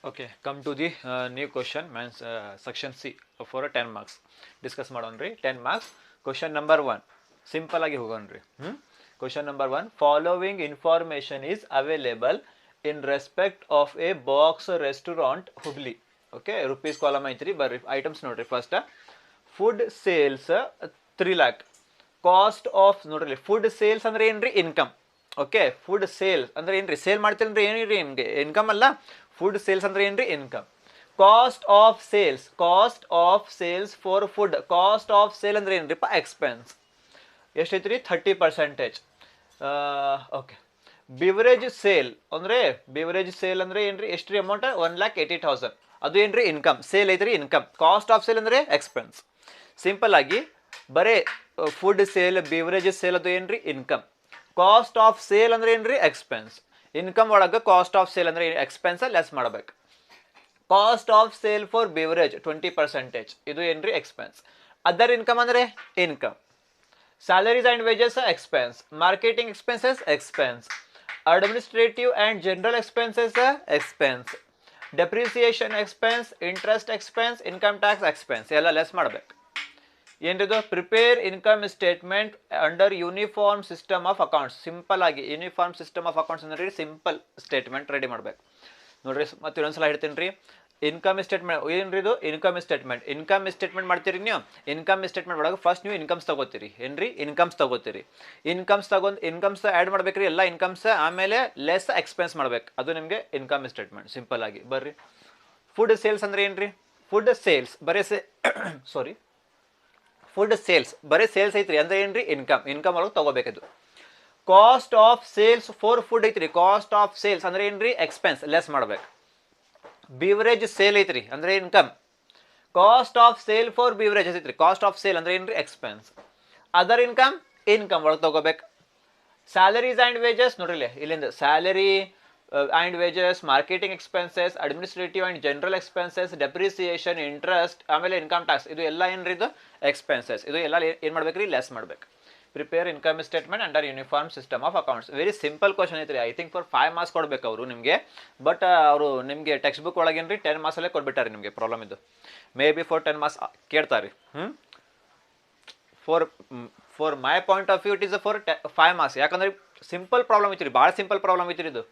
Okay, come to the new question, means section C for a 10 marks. Discuss ಮಾಡೋಣ್ರಿ 10 marks. Question number 1. Simple ಆಗಿ ಹೋಗೋಣ್ರಿ. Question number 1. Following information is available in respect of a box restaurant Hubli. Okay, rupees column ಐತ್ರಿ ಬರ್ರಿ items ನೋಡ್ರಿ first. Food sales 3 lakh. Cost of ನೋಡ್ರಿ food sales ಅಂದ್ರೆ ಏನ್ರಿ income. Okay, food sales ಅಂದ್ರೆ ಏನ್ರಿ, sale ಮಾಡ್ತೀರಿ ಏನಿರಿ ನಿಮಗೆ ಇನ್ಕಮ್ ಅಲ್ಲ. ಫುಡ್ ಸೇಲ್ಸ್ ಅಂದ್ರೆ ಏನ್ರಿ income. Cost of sales for food. Cost of sale ಅಂದ್ರೆ ಏನ್ರಿಪ್ಪ ಎಕ್ಸ್ಪೆನ್ಸ್. ಎಷ್ಟೈತ್ರಿ 30%. ಓಕೆ, ಬಿವರೇಜ್ ಸೇಲ್ ಅಂದ್ರೆ ಏನ್ರಿ ಎಷ್ಟ್ರಿ ಅಮೌಂಟ್ 1,80,000. ಅದು ಏನ್ರಿ ಇನ್ಕಮ್. ಸೇಲ್ ಐತ್ರಿ ಇನ್ಕಮ್. ಕಾಸ್ಟ್ ಆಫ್ ಸೇಲ್ ಅಂದ್ರೆ ಎಕ್ಸ್ಪೆನ್ಸ್. ಸಿಂಪಲ್ ಆಗಿ ಬರೇ ಫುಡ್ ಸೇಲ್ ಬಿವರೇಜ್ ಸೇಲ್ ಅದು ಏನ್ರಿ ಇನ್ಕಮ್. ಕಾಸ್ಟ್ ಆಫ್ ಸೇಲ್ ಅಂದ್ರೆ ಏನ್ರಿ ಎಕ್ಸ್ಪೆನ್ಸ್. ಇನ್ಕಮ್ ಒಳಗೆ ಕಾಸ್ಟ್ ಆಫ್ ಸೇಲ್ ಅಂದ್ರೆ ಎಕ್ಸ್ಪೆನ್ಸ್ ಲೆಸ್ ಮಾಡಬೇಕು. Cost of sale for beverage 20%. ಇದು ಏನ್ರಿ ಎಕ್ಸ್ಪೆನ್ಸ್. ಅದರ್ ಇನ್ಕಮ್ ಅಂದ್ರೆ income. Salaries and wages expense. Marketing expenses expense. Administrative and general expenses expense. Depreciation expense. Interest expense. Income tax expense ಎಲ್ಲ less ಮಾಡಬೇಕು. ಏನಿದು prepare income statement under uniform system of accounts. Simple ಆಗಿ uniform system of accounts ಅಂದ್ರೆ simple statement ready ಮಾಡ್ಬೇಕು ನೋಡ್ರಿ. ಮತ್ತೆ ಇನ್ನೊಂದ್ಸಲ ಹೇಳ್ತೀನಿ ರೀ. ಇನ್ಕಮ್ ಸ್ಟೇಟ್ಮೆಂಟ್ ಏನ್ರಿ ಇದು ಇನ್ಕಮ್ ಸ್ಟೇಟ್ಮೆಂಟ್ ಮಾಡ್ತೀರಿ ನೀವು. ಇನ್ಕಮ್ ಸ್ಟೇಟ್ಮೆಂಟ್ ಒಳಗೆ ಫಸ್ಟ್ ನೀವು ಇನ್ಕಮ್ಸ್ ತಗೋತೀರಿ ಏನ್ರಿ ಇನ್ಕಮ್ಸ್ ಆ್ಯಡ್ ಮಾಡ್ಬೇಕ್ರಿ ಎಲ್ಲ ಇನ್ಕಮ್ಸ್. ಆಮೇಲೆ ಲೆಸ್ ಎಕ್ಸ್ಪೆನ್ಸ್ ಮಾಡ್ಬೇಕು. ಅದು ನಿಮಗೆ ಇನ್ಕಮ್ ಸ್ಟೇಟ್ಮೆಂಟ್ ಸಿಂಪಲ್ ಆಗಿ ಬರ್ರಿ. ಫುಡ್ ಸೇಲ್ಸ್ ಅಂದ್ರೆ ಏನ್ರಿ, ಫುಡ್ ಸೇಲ್ಸ್ ಬರೀ ಫುಡ್ ಸೇಲ್ಸ್ ಬರೀ ಸೇಲ್ಸ್ ಐತ್ರಿ ಅಂದ್ರೆ ಏನ್ರಿ ಇನ್ಕಮ್ ಒಳಗೆ ತಗೋಬೇಕದು. Cost of sales for food ಐತ್ರಿ. ಕಾಸ್ಟ್ ಆಫ್ ಸೇಲ್ಸ್ ಅಂದ್ರೆ ಏನ್ರಿ ಎಕ್ಸ್ಪೆನ್ಸ್ ಲೆಸ್ ಮಾಡ್ಬೇಕು. ಬಿವರೇಜ್ ಸೇಲ್ ಐತ್ರಿ ಅಂದ್ರೆ income. Cost of sale for beverage ಐತ್ರಿ. ಕಾಸ್ಟ್ ಆಫ್ ಸೇಲ್ ಅಂದ್ರೆ ಏನ್ರಿ ಎಕ್ಸ್ಪೆನ್ಸ್. ಅದರ್ ಇನ್ಕಮ್ ಒಳಗೆ ತಗೋಬೇಕು. ಸ್ಯಾಲರೀಸ್ ಆ್ಯಂಡ್ ವೇಜಸ್ ನೋಡ್ರಿ ಇಲ್ಲಿಂದ salary and wages, marketing expenses, administrative and general expenses, depreciation, interest, ಆಮೇಲೆ ಇನ್ಕಮ್ ಟ್ಯಾಕ್ಸ್. ಇದು ಎಲ್ಲ ಏನ್ರಿ ಇದು ಎಕ್ಸ್ಪೆನ್ಸಸ್. ಇದು ಎಲ್ಲ ಏನು ಮಾಡ್ಬೇಕ್ರಿ ಲೆಸ್ ಮಾಡ್ಬೇಕು. Prepare income statement under uniform system of accounts. Very simple question ಐತ್ರಿ. ಐ ಥಿಂಕ್ ಫಾರ್ 5 ಮಾರ್ಕ್ಸ್ ಕೊಡ್ಬೇಕು ಅವರು ನಿಮಗೆ. ಬಟ್ ಅವರು ನಿಮಗೆ ಟೆಕ್ಸ್ಟ್ ಬುಕ್ ಒಳಗೇನ್ರಿ 10 ಮಾರ್ಕ್ಸಲ್ಲೇ ಕೊಟ್ಬಿಟ್ಟಾರೆ ನಿಮಗೆ. ಪ್ರಾಬ್ಲಮ್ ಇದು ಮೇ ಬಿ ಫಾರ್ 10 ಮಾರ್ಕ್ಸ್ ಕೇಳ್ತಾರೆ. For my point of view it is for 5 marks. ಯಾಕಂದ್ರೆ ಸಿಂಪಲ್ ಪ್ರಾಬ್ಲಮ್ ಐತ್ರಿ, ಭಾಳ ಸಿಂಪಲ್ ಪ್ರಾಬ್ಲಮ್ ಐತ್ರಿ ಇದು.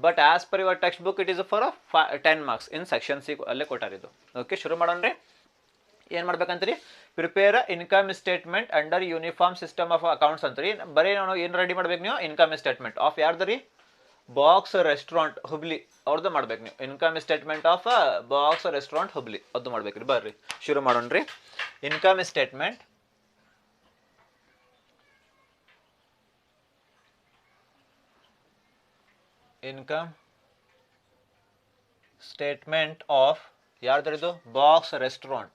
But as per your textbook it is for 10 marks in section C ಅಲ್ಲೇ ಕೊಟ್ಟಾರಿದು. Okay, ಶುರು ಮಾಡೋಣ್ರಿ. ಏನು ಮಾಡ್ಬೇಕಂತೀರಿ, prepare income statement under uniform system of accounts ಅಂತೀರಿ. ಬರೀ ನಾವು ಏನು ರೆಡಿ ಮಾಡ್ಬೇಕು ನೀವು, ಇನ್ಕಮ್ ಸ್ಟೇಟ್ಮೆಂಟ್ ಆಫ್ ಯಾರ್ದು ರೀ, ಬಾಕ್ಸ್ ರೆಸ್ಟೋರೆಂಟ್ ಹುಬ್ಳಿ ಅವ್ರದ್ದು ಮಾಡ್ಬೇಕು ನೀವು. Income statement of box restaurant Hubli ಅದು ಮಾಡ್ಬೇಕ್ರಿ. ಬರ್ರಿ ಶುರು ಮಾಡೋಣ್ರಿ. ಇನ್ಕಮ್ ಸ್ಟೇಟ್ಮೆಂಟ್ ಆಫ್ ಯಾರ್ದು ಬಾಕ್ಸ್ ರೆಸ್ಟೋರೆಂಟ್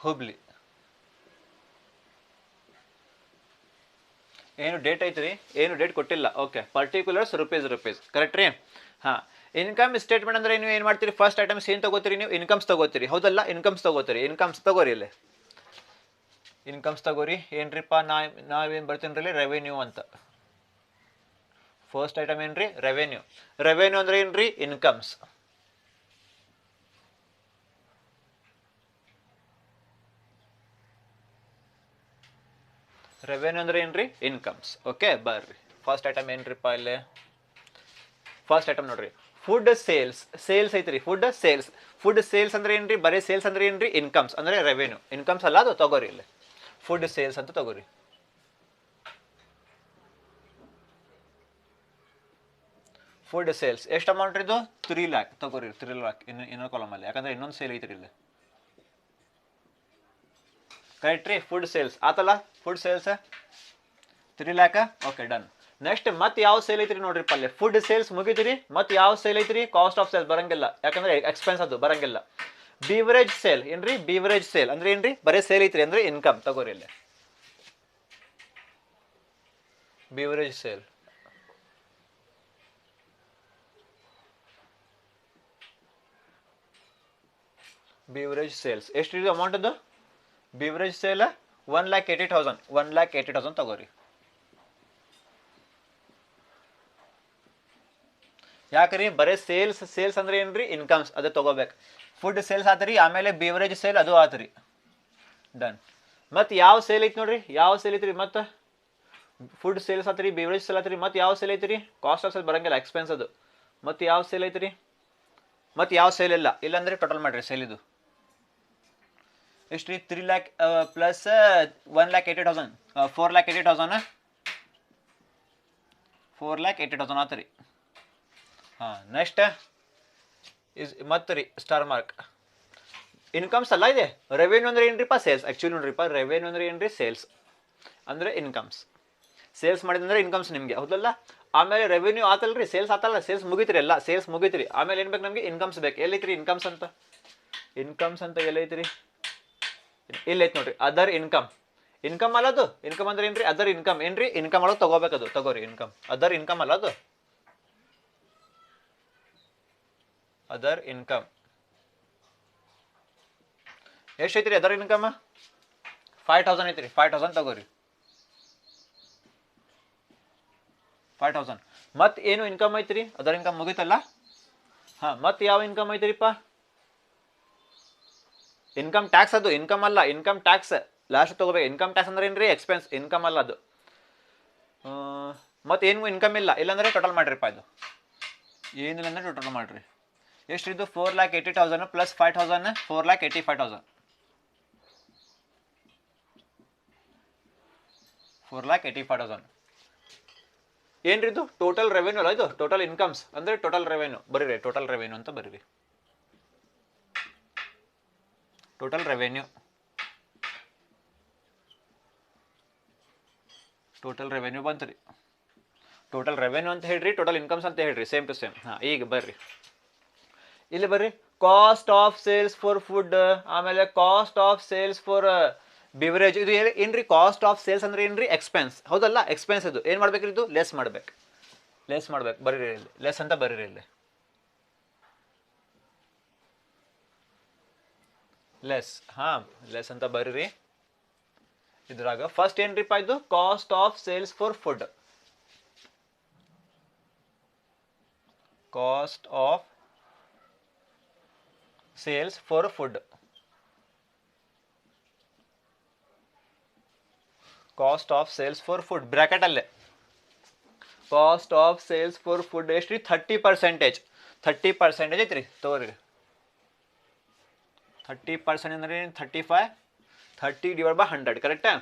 ಹುಬ್ಳಿ. ಏನು ಡೇಟ್ ಐತ್ರಿ, ಏನು ಡೇಟ್ ಕೊಟ್ಟಿಲ್ಲ. ಓಕೆ, ಪರ್ಟಿಕ್ಯುಲರ್ಸ್ ರುಪೀಸ್ ಕರೆಕ್ಟ್ ರೀ. ಹಾಂ, ಇನ್ಕಮ್ ಸ್ಟೇಟ್ಮೆಂಟ್ ಅಂದ್ರೆ ನೀವು ಏನು ಮಾಡ್ತೀರಿ, ಫಸ್ಟ್ ಐಟಮ್ಸ್ ಏನು ತಗೋತೀರಿ ನೀವು, ಇನ್ಕಮ್ಸ್ ತಗೋತೀರಿ. ಹೌದಲ್ಲ, ಇನ್ಕಮ್ಸ್ ತಗೋರಿ. ಇಲ್ಲಿ ಇನ್ಕಮ್ಸ್ ತಗೋರಿ. ಏನ್ರಿಪ್ಪ ನಾವೇನು ಬರ್ತೀನಿ ರೀ, ರೆವೆನ್ಯೂ ಅಂತ. ಫಸ್ಟ್ ಐಟಮ್ ಏನ್ರಿ, ರೆವೆನ್ಯೂ ಅಂದ್ರೆ ಏನ್ರಿ ಇನ್ಕಮ್ಸ್. ರೆವೆನ್ಯೂ ಅಂದ್ರೆ ಏನ್ರಿ ಇನ್ಕಮ್ಸ್. ಓಕೆ, ಬರ್ರಿ ಫಸ್ಟ್ ಐಟಮ್ ಏನ್ರಿಪ್ಪ ಇಲ್ಲಿ. ಫಸ್ಟ್ ಐಟಮ್ ನೋಡ್ರಿ, ಫುಡ್ ಸೇಲ್ಸ್ ಐತ್ರಿ. ಫುಡ್ ಸೇಲ್ಸ್ ಅಂದ್ರೆ ಏನ್ರಿ, ಬರೀ ಸೇಲ್ಸ್ ಅಂದ್ರೆ ಏನ್ರಿ ಇನ್ಕಮ್ಸ್ ಅಂದ್ರೆ ರೆವೆನ್ಯೂ. ಇನ್ಕಮ್ಸ್ ಅಲ್ಲ ಅದು ತಗೋರಿ. ಇಲ್ಲಿ ಫುಡ್ ಸೇಲ್ಸ್ ಅಂತ ತಗೋರಿ. ಫುಡ್ ಸೇಲ್ಸ್ ಎಷ್ಟು ಅಮೌಂಟ್ ಇದು, 3 lakh ತಗೋರಿ. 3 lakh ಇನ್ನೊಂದು ಕಾಲಮಲ್ಲಿ, ಯಾಕಂದ್ರೆ ಇನ್ನೊಂದು ಸೇಲ್ ಐತ್ರಿ ಇಲ್ಲಿ. ಕರೆಕ್ಟ್ ರೀ, ಫುಡ್ ಸೇಲ್ಸ್ ಆತಲ್ಲ. Food sales 3 lakh. Okay, done. Next ಮತ್ತೆ ಯಾವ ಸೇಲ್ ಐತ್ರಿ ನೋಡ್ರಿ ಪಲ್ಲೆ. ಫುಡ್ ಸೇಲ್ಸ್ ಮುಗಿದ್ರಿ, ಮತ್ತೆ ಯಾವ ಸೇಲ್ ಐತ್ರಿ, ಕಾಸ್ಟ್ ಆಫ್ ಸೇಲ್ ಬರಂಗಿಲ್ಲ, ಯಾಕಂದ್ರೆ ಎಕ್ಸ್ಪೆನ್ಸ್ ಅದು ಬರಂಗಿಲ್ಲ. ಬಿವರೇಜ್ ಸೇಲ್ ಏನ್ರಿ, ಬಿವರೇಜ್ ಸೇಲ್ ಅಂದ್ರೆ ಏನ್ರಿ, ಬರೀ ಸೇಲ್ ಐತ್ರಿ ಅಂದ್ರೆ ಇನ್ಕಮ್ ತಗೋರಿ. ಇಲ್ಲಿ ಬಿವರೇಜ್ ಸೇಲ್ ಸೇಲ್ಸ್ ಎಷ್ಟು ಅಮೌಂಟ್ ಅದು, ಬಿವರೇಜ್ ಸೇಲ್ 1,80,000 1,80,000 ತಗೋರಿ. ಯಾಕ್ರಿ ಬರೀ ಸೇಲ್ಸ್ ಅಂದ್ರೆ ಏನ್ರಿ ಇನ್ಕಮ್ಸ್ ಅದು ತಗೋಬೇಕು. ಫುಡ್ ಸೇಲ್ಸ್ ಆತ್ರಿ, ಆಮೇಲೆ ಬಿವರೇಜ್ ಸೇಲ್ ಅದು ಆತ್ರಿ, ಡನ್. ಮತ್ತು ಯಾವ ಸೇಲ್ ಐತಿ ನೋಡ್ರಿ, ಯಾವ ಸೇಲ್ ಐತ್ರಿ? ಮತ್ತು ಫುಡ್ ಸೇಲ್ಸ್ ಆತ್ರಿ, ಬಿವರೇಜ್ ಸೇಲ್ ಆತ್ರಿ, ಮತ್ತು ಯಾವ ಸೇಲ್ ಐತ್ರಿ? ಕಾಸ್ಟ್ ಆಫ್ ಸೇಲ್ ಬರಂಗಿಲ್ಲ, ಎಕ್ಸ್ಪೆನ್ಸ್ ಅದು. ಮತ್ತು ಯಾವ ಸೇಲ್ ಐತ್ರಿ? ಮತ್ತು ಯಾವ ಸೇಲ್ ಇಲ್ಲ ಇಲ್ಲಾಂದ್ರೆ ಟೋಟಲ್ ಮಾಡಿರಿ ಸೇಲ್ ಇದು ಎಷ್ಟು ರೀ? 3 lakh ಪ್ಲಸ್ 1,80,000 4,80,000 4,80,000 ಆತ್ರಿ. ಹಾಂ, ನೆಕ್ಸ್ಟ್ ಇಸ್ ಮತ್ತು ರೀ ಸ್ಟಾರ್ ಮಾರ್ಕ್ ಇನ್ಕಮ್ಸ್ ಅಲ್ಲ ಇದೆ. ರೆವೆನ್ಯೂ ಅಂದ್ರೆ ಏನ್ರಿಪ್ಪ? ಸೇಲ್ಸ್. ಆ್ಯಕ್ಚುಲಿ ನೋಡ್ರಿಪ್ಪ, ರೆವೆನ್ಯೂ ಅಂದ್ರೆ ಏನ್ರಿ? ಸೇಲ್ಸ್ ಅಂದರೆ ಇನ್ಕಮ್ಸ್. ಸೇಲ್ಸ್ ಮಾಡಿದಂದ್ರೆ ಇನ್ಕಮ್ಸ್ ನಿಮಗೆ, ಹೌದಲ್ಲ? ಆಮೇಲೆ ರೆವೆನ್ಯೂ ಆತಲ್ರಿ, ಸೇಲ್ಸ್ ಆತಲ್ಲ, ಸೇಲ್ಸ್ ಮುಗಿತ್ರಿ, ಎಲ್ಲ ಸೇಲ್ಸ್ ಮುಗಿತ್ರಿ. ಆಮೇಲೆ ಏನು ಬೇಕು ನಮಗೆ? ಇನ್ಕಮ್ಸ್ ಬೇಕು. ಎಲ್ಲೈತ್ರಿ ಇನ್ಕಮ್ಸ್ ಅಂತ? ಇನ್ಕಮ್ಸ್ ಅಂತ ಎಲ್ಲೈತ್ರಿ? ಇಲ್ಲೈತಿ ನೋಡ್ರಿ, ಅದರ್ ಇನ್ಕಮ್. ಇನ್ಕಮ್ ಅಲ್ಲ ಅದು. ಇನ್ಕಮ್ ಅಂದ್ರೆ ಏನ್ರಿ? Other income. ಏನ್ರಿ? ಇನ್ಕಮ್ ಒಳಗೆ ತಗೋಬೇಕದು, ತಗೋರಿ ಇನ್ಕಮ್. ಅದರ್ ಇನ್ಕಮ್ ಅಲ್ಲ ಅದು, ಅದರ್ ಇನ್ಕಮ್. ಎಷ್ಟು ಐತ್ರಿ ಅದರ್ ಇನ್ಕಮ್? 5,000 ಐತ್ರಿ, 5,000 ತಗೋರಿ, 5,000. ಮತ್ತು ಏನು ಇನ್ಕಮ್ ಐತ್ರಿ? ಅದರ್ ಇನ್ಕಮ್ ಮುಗಿತಲ್ಲ. ಹಾಂ, ಮತ್ತು ಯಾವ ಇನ್ಕಮ್ ಐತ್ರಿಪ್ಪ? Income tax. ಅದು ಇನ್ಕಮ್ ಅಲ್ಲ, ಇನ್ಕಮ್ ಟ್ಯಾಕ್ಸ್ ಲಾಸ್ಟ್ ತಗೋಬೇಕು. ಇನ್ಕಮ್ ಟ್ಯಾಕ್ಸ್ ಅಂದ್ರೆ ಏನ್ರಿ? ಎಕ್ಸ್ಪೆನ್ಸ್, ಇನ್ಕಮ್ ಅಲ್ಲ ಅದು. ಮತ್ತು ಏನು ಇನ್ಕಮ್ ಇಲ್ಲ, ಇಲ್ಲಾಂದ್ರೆ ಟೋಟಲ್ ಮಾಡಿರಿಪ್ಪ ಇದು. ಏನಿಲ್ಲ ಅಂದ್ರೆ ಟೋಟಲ್ ಮಾಡಿರಿ. ಎಷ್ಟು ಇದು? 4,80,000 ಪ್ಲಸ್ 5,000 4,85,000 4,85,000 ಏನ್ರಿ ಇದು? ಟೋಟಲ್ ರೆವೆನ್ಯೂ ಅಲ್ಲ ಇದು, ಟೋಟಲ್ ಇನ್ಕಮ್ಸ್ ಅಂದರೆ ಟೋಟಲ್ ರೆವೆನ್ಯೂ. ಬರೀರಿ ಟೋಟಲ್ ರೆವೆನ್ಯೂ ಅಂತ ಬರೀರಿ. ಟೋಟಲ್ ರೆವೆನ್ಯೂ, ಟೋಟಲ್ ರೆವೆನ್ಯೂ ಬಂತು ರೀ. ಟೋಟಲ್ ರೆವೆನ್ಯೂ ಅಂತ ಹೇಳ್ರಿ, ಟೋಟಲ್ ಇನ್ಕಮ್ಸ್ ಅಂತ ಹೇಳ್ರಿ, ಸೇಮ್ ಟು ಸೇಮ್. ಹಾಂ, ಈಗ ಬರ್ರಿ ಇಲ್ಲಿ ಬರ್ರಿ. Cost of sales for food, ಆಮೇಲೆ ಕಾಸ್ಟ್ ಆಫ್ ಸೇಲ್ಸ್ ಫಾರ್ ಬಿವರೇಜ್. ಇದು ಏನ್ರಿ? ಕಾಸ್ಟ್ ಆಫ್ ಸೇಲ್ಸ್ ಅಂದ್ರೆ ಏನ್ರಿ? ಎಕ್ಸ್ಪೆನ್ಸ್, ಹೌದಲ್ಲ? ಎಕ್ಸ್ಪೆನ್ಸ್ ಇದು ಏನು ಮಾಡ್ಬೇಕ್ರಿ? ಇದು ಲೆಸ್ ಮಾಡ್ಬೇಕು, ಲೆಸ್ ಮಾಡ್ಬೇಕು. ಬರೀರಿ ಇಲ್ಲಿ ಲೆಸ್ ಅಂತ ಬರೀರಿ ಇಲ್ಲಿ, ಲೆಸ್. ಹಾಂ, ಲೆಸ್ ಅಂತ ಬರೀರಿ ಇದ್ರಾಗ. ಫಸ್ಟ್ ಏನ್ರಿಪ್ಪ ಇದು? Cost of sales for food. Cost of sales for food, cost of sales for food bracket ಅಲ್ಲೇ. Cost of sales for food ಎಷ್ಟು ರೀ? 30%. 30% ಐತ್ರಿ, ತಗೋರಿ. 30% ಅಂದ್ರೆ 35, 30 ಡಿವೈಡ್ ಬೈ 100, ಕರೆಕ್ಟಾ?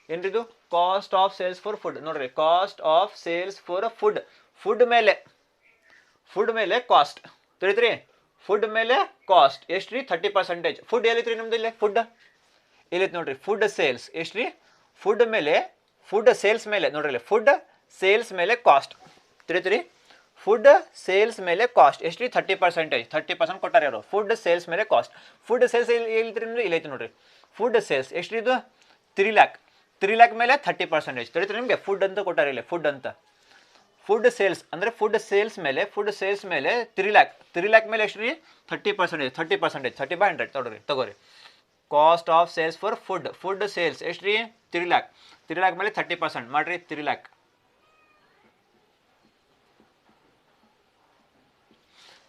ಏನ್ರಿದು? Cost of sales for food. ನೋಡ್ರಿ, cost of sales for food. Food ಮೇಲೆ ಕಾಸ್ಟ್ ತಿಳಿತ್ರಿ. ಫುಡ್ ಮೇಲೆ ಕಾಸ್ಟ್ ಎಷ್ಟು ರೀ? 30%. ಫುಡ್ ಎಲ್ಲಿತ್ರಿ ನಿಮ್ದು? ಇಲ್ಲೇ ಫುಡ್ ಇಲ್ಲೈತಿ ನೋಡ್ರಿ. ಫುಡ್ ಸೇಲ್ಸ್ ಎಷ್ಟು ರೀ? ಫುಡ್ ಮೇಲೆ, ಫುಡ್ ಸೇಲ್ಸ್ ಮೇಲೆ ನೋಡ್ರಿ, ಇಲ್ಲಿ ಫುಡ್ ಸೇಲ್ಸ್ ಮೇಲೆ ಕಾಸ್ಟ್ ತಿಳಿತ್ರಿ. ಫುಡ್ ಸೇಲ್ಸ್ ಮೇಲೆ ಕಾಸ್ಟ್ ಎಷ್ಟು ರೀ? 30%. 30% ಕೊಟ್ಟಾರ ಯಾರು? ಫುಡ್ ಸೇಲ್ಸ್ ಮೇಲೆ ಕಾಸ್ಟ್. ಫುಡ್ ಸೇಲ್ಸ್ ಎಲ್ಲಿತ್ರಿ ಅಂದ್ರೆ ಇಲ್ಲೈತಿ ನೋಡ್ರಿ. ಫುಡ್ ಸೇಲ್ಸ್ ಎಷ್ಟು ಇದು? 3 lakh. 3 lakh ಮೇಲೆ 30% ತಿಳಿತ್ರಿ ನಿಮಗೆ. ಫುಡ್ ಅಂತ ಕೊಟ್ಟಾರ ಇಲ್ಲಿ, ಫುಡ್ ಅಂತ. ಫುಡ್ ಸೇಲ್ಸ್ ಅಂದರೆ ಫುಡ್ ಸೇಲ್ಸ್ ಮೇಲೆ 3 lakh. 3 lakh ಮೇಲೆ ಎಷ್ಟು ರೀ? 30%. 30%, 30/100 ತಗೋರಿ. Cost of sales for food. Food sales ಎಷ್ಟು ರೀ? 3 lakh. 3 lakh ಮೇಲೆ 30% ಮಾಡಿರಿ, 3 lakh.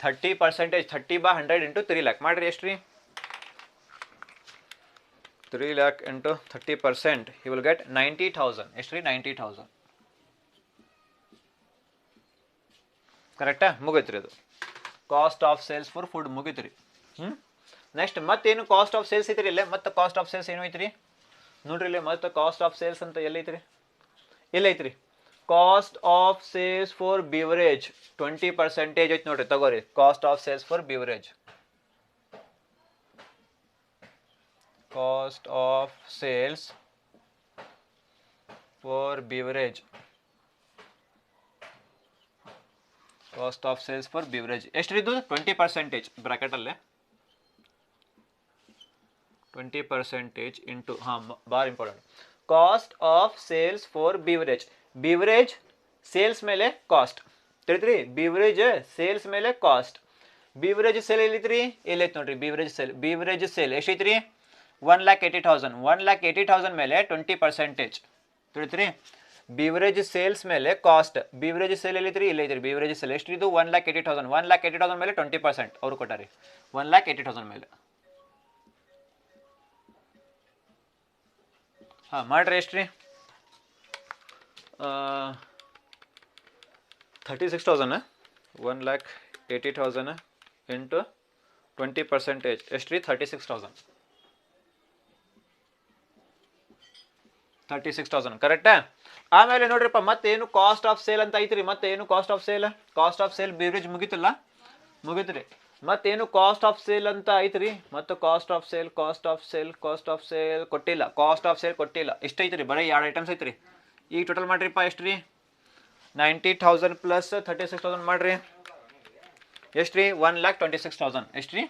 30%, 30/100 ಇಂಟು 3 lakh ಮಾಡಿರಿ, ಎಷ್ಟು ರೀ? 3 lakh into 30%, you will get 90,000. ಎಷ್ಟು ರೀ? 90,000. ಕರೆಕ್ಟಾ? ಮುಗೀತ್ರಿ ಅದು. Cost of sales for food ಮುಗೀತ್ರಿ. ನೆಕ್ಸ್ಟ್ ಮತ್ತೇನು ಕಾಸ್ಟ್ ಆಫ್ ಸೇಲ್ಸ್ ಐತ್ರಿ ಇಲ್ಲೇ? ಮತ್ತೆ ಕಾಸ್ಟ್ ಆಫ್ ಸೇಲ್ಸ್ ಏನು ಐತ್ರಿ ನೋಡ್ರಿ ಇಲ್ಲಿ. ಮತ್ತೆ ಕಾಸ್ಟ್ ಆಫ್ ಸೇಲ್ಸ್ ಅಂತ ಎಲ್ಲೈತ್ರಿ? ಎಲ್ಲೈತ್ರಿ? Cost of sales for beverage 20% ಐತಿ ನೋಡ್ರಿ, ತಗೋರಿ. Cost of sales for beverage, cost of sales for beverage, cost of sales for beverage ಎಷ್ಟು ಇದು? 20% ಬ್ರಾಕೆಟ್ ಅಲ್ಲೇ. 20% ಇಂಟು, ಹಾಂ, ಭಾಳ important. Cost of sales for beverage. Beverage sales ಮೇಲೆ ಕಾಸ್ಟ್ ತಿಳಿತ್ರಿ. ಬಿವರೇಜ್ ಸೇಲ್ಸ್ ಮೇಲೆ ಕಾಸ್ಟ್. ಬಿವರೇಜ್ ಸೇಲ್ ಎಲ್ಲೈತ್ರಿ? ಎಲ್ಲೈತಿ ನೋಡ್ರಿ. ಬಿವರೇಜ್ ಸೇಲ್ ಎಷ್ಟೈತ್ರಿ? 1,80,000 1,80,000 ಮೇಲೆ 20% ತಿಳಿತ್ರಿ. ಬಿವರೇಜ್ ಸೇಲ್ಸ್ ಮೇಲೆ ಕಾಸ್ಟ್, ಬಿವರೇಜ್ ಸೇಲ್ ಎಲ್ಲಿದ್ರಿ ಇಲ್ಲ ಐತ್ರಿ ಬಿವರೇಜ್ ಸೇಲ್ ಎಷ್ಟು ಇದು 1,80,000 1,80,000 ಮೇಲೆ 20% ಅವ್ರು ಕೊಟ್ಟಾರಿ 1,80,000 ಮೇಲೆ. ಹಾಂ ಮಾಡ್ರಿ ಎಷ್ಟು ರೀ 36,000 1,80,000 ಇಂಟು 20% ಎಷ್ಟು ರೀ 36,000 ಕರೆಕ್ಟಾ. ಆಮೇಲೆ ನೋಡ್ರಿಪ್ಪ ಮತ್ತೇನು ಕಾಸ್ಟ್ ಆಫ್ ಸೇಲ್ ಅಂತ ಐತ್ರಿ, ಮತ್ತೇನು ಕಾಸ್ಟ್ ಆಫ್ ಸೇಲ್ ಬಿವರೇಜ್ ಮುಗಿತಲ್ಲ ಮುಗಿತ್ರಿ. ಮತ್ತೇನು ಕಾಸ್ಟ್ ಆಫ್ ಸೇಲ್ ಅಂತ ಐತ್ರಿ, ಮತ್ತು ಕಾಸ್ಟ್ ಆಫ್ ಸೇಲ್ ಕೊಟ್ಟಿಲ್ಲ, ಇಷ್ಟ ಐತ್ರಿ, ಬರೀ 2 ಐಟಮ್ಸ್ ಐತ್ರಿ. ಈಗ ಟೋಟಲ್ ಮಾಡ್ರಿಪ್ಪ ಎಷ್ಟು ರೀ 90,000 ಪ್ಲಸ್ 36,000 ಮಾಡ್ರಿ ಎಷ್ಟು ರೀ 1,26,000 ಎಷ್ಟು ರೀ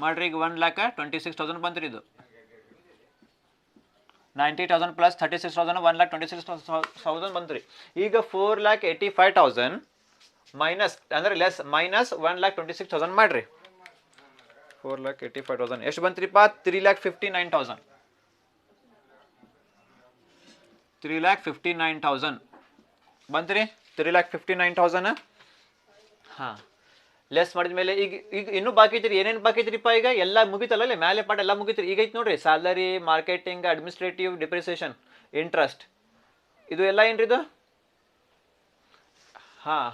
ಮಾಡ್ರಿ. ಈಗ 1,26,000 ಬಂತ್ರಿ. ಇದು 90,000 ಪ್ಲಸ್ 36,000 1,26,000 ಬಂತ್ರಿ. ಈಗ 4,85,000 ಮೈನಸ್ ಅಂದ್ರೆ ಲೆಸ್ ಮೈನಸ್ 1,26,000 ಮಾಡ್ರಿ. 4,85,000 ಎಷ್ಟು ಬಂತ್ರಿಪ್ಪ 3,59,000 3,59,000 ಬಂತ್ರಿ 3,59,000. ಹಾಂ ಲೆಸ್ ಮಾಡಿದ ಮೇಲೆ ಈಗ ಇನ್ನೂ ಬಾಕಿ ಐತ್ರಿ. ಏನೇನು ಬಾಕಿ ಐತ್ರಿಪ್ಪ ಈಗ ಎಲ್ಲ ಮುಗಿತಲ್ಲ ಮ್ಯಾಲೆ ಪಾಠ ಎಲ್ಲ ಮುಗಿತ್ರಿ. ಈಗ ಐತಿ ನೋಡ್ರಿ salary, marketing, administrative, depreciation, interest, ಇದು ಎಲ್ಲ ಏನ್ರಿ ಇದು. ಹಾಂ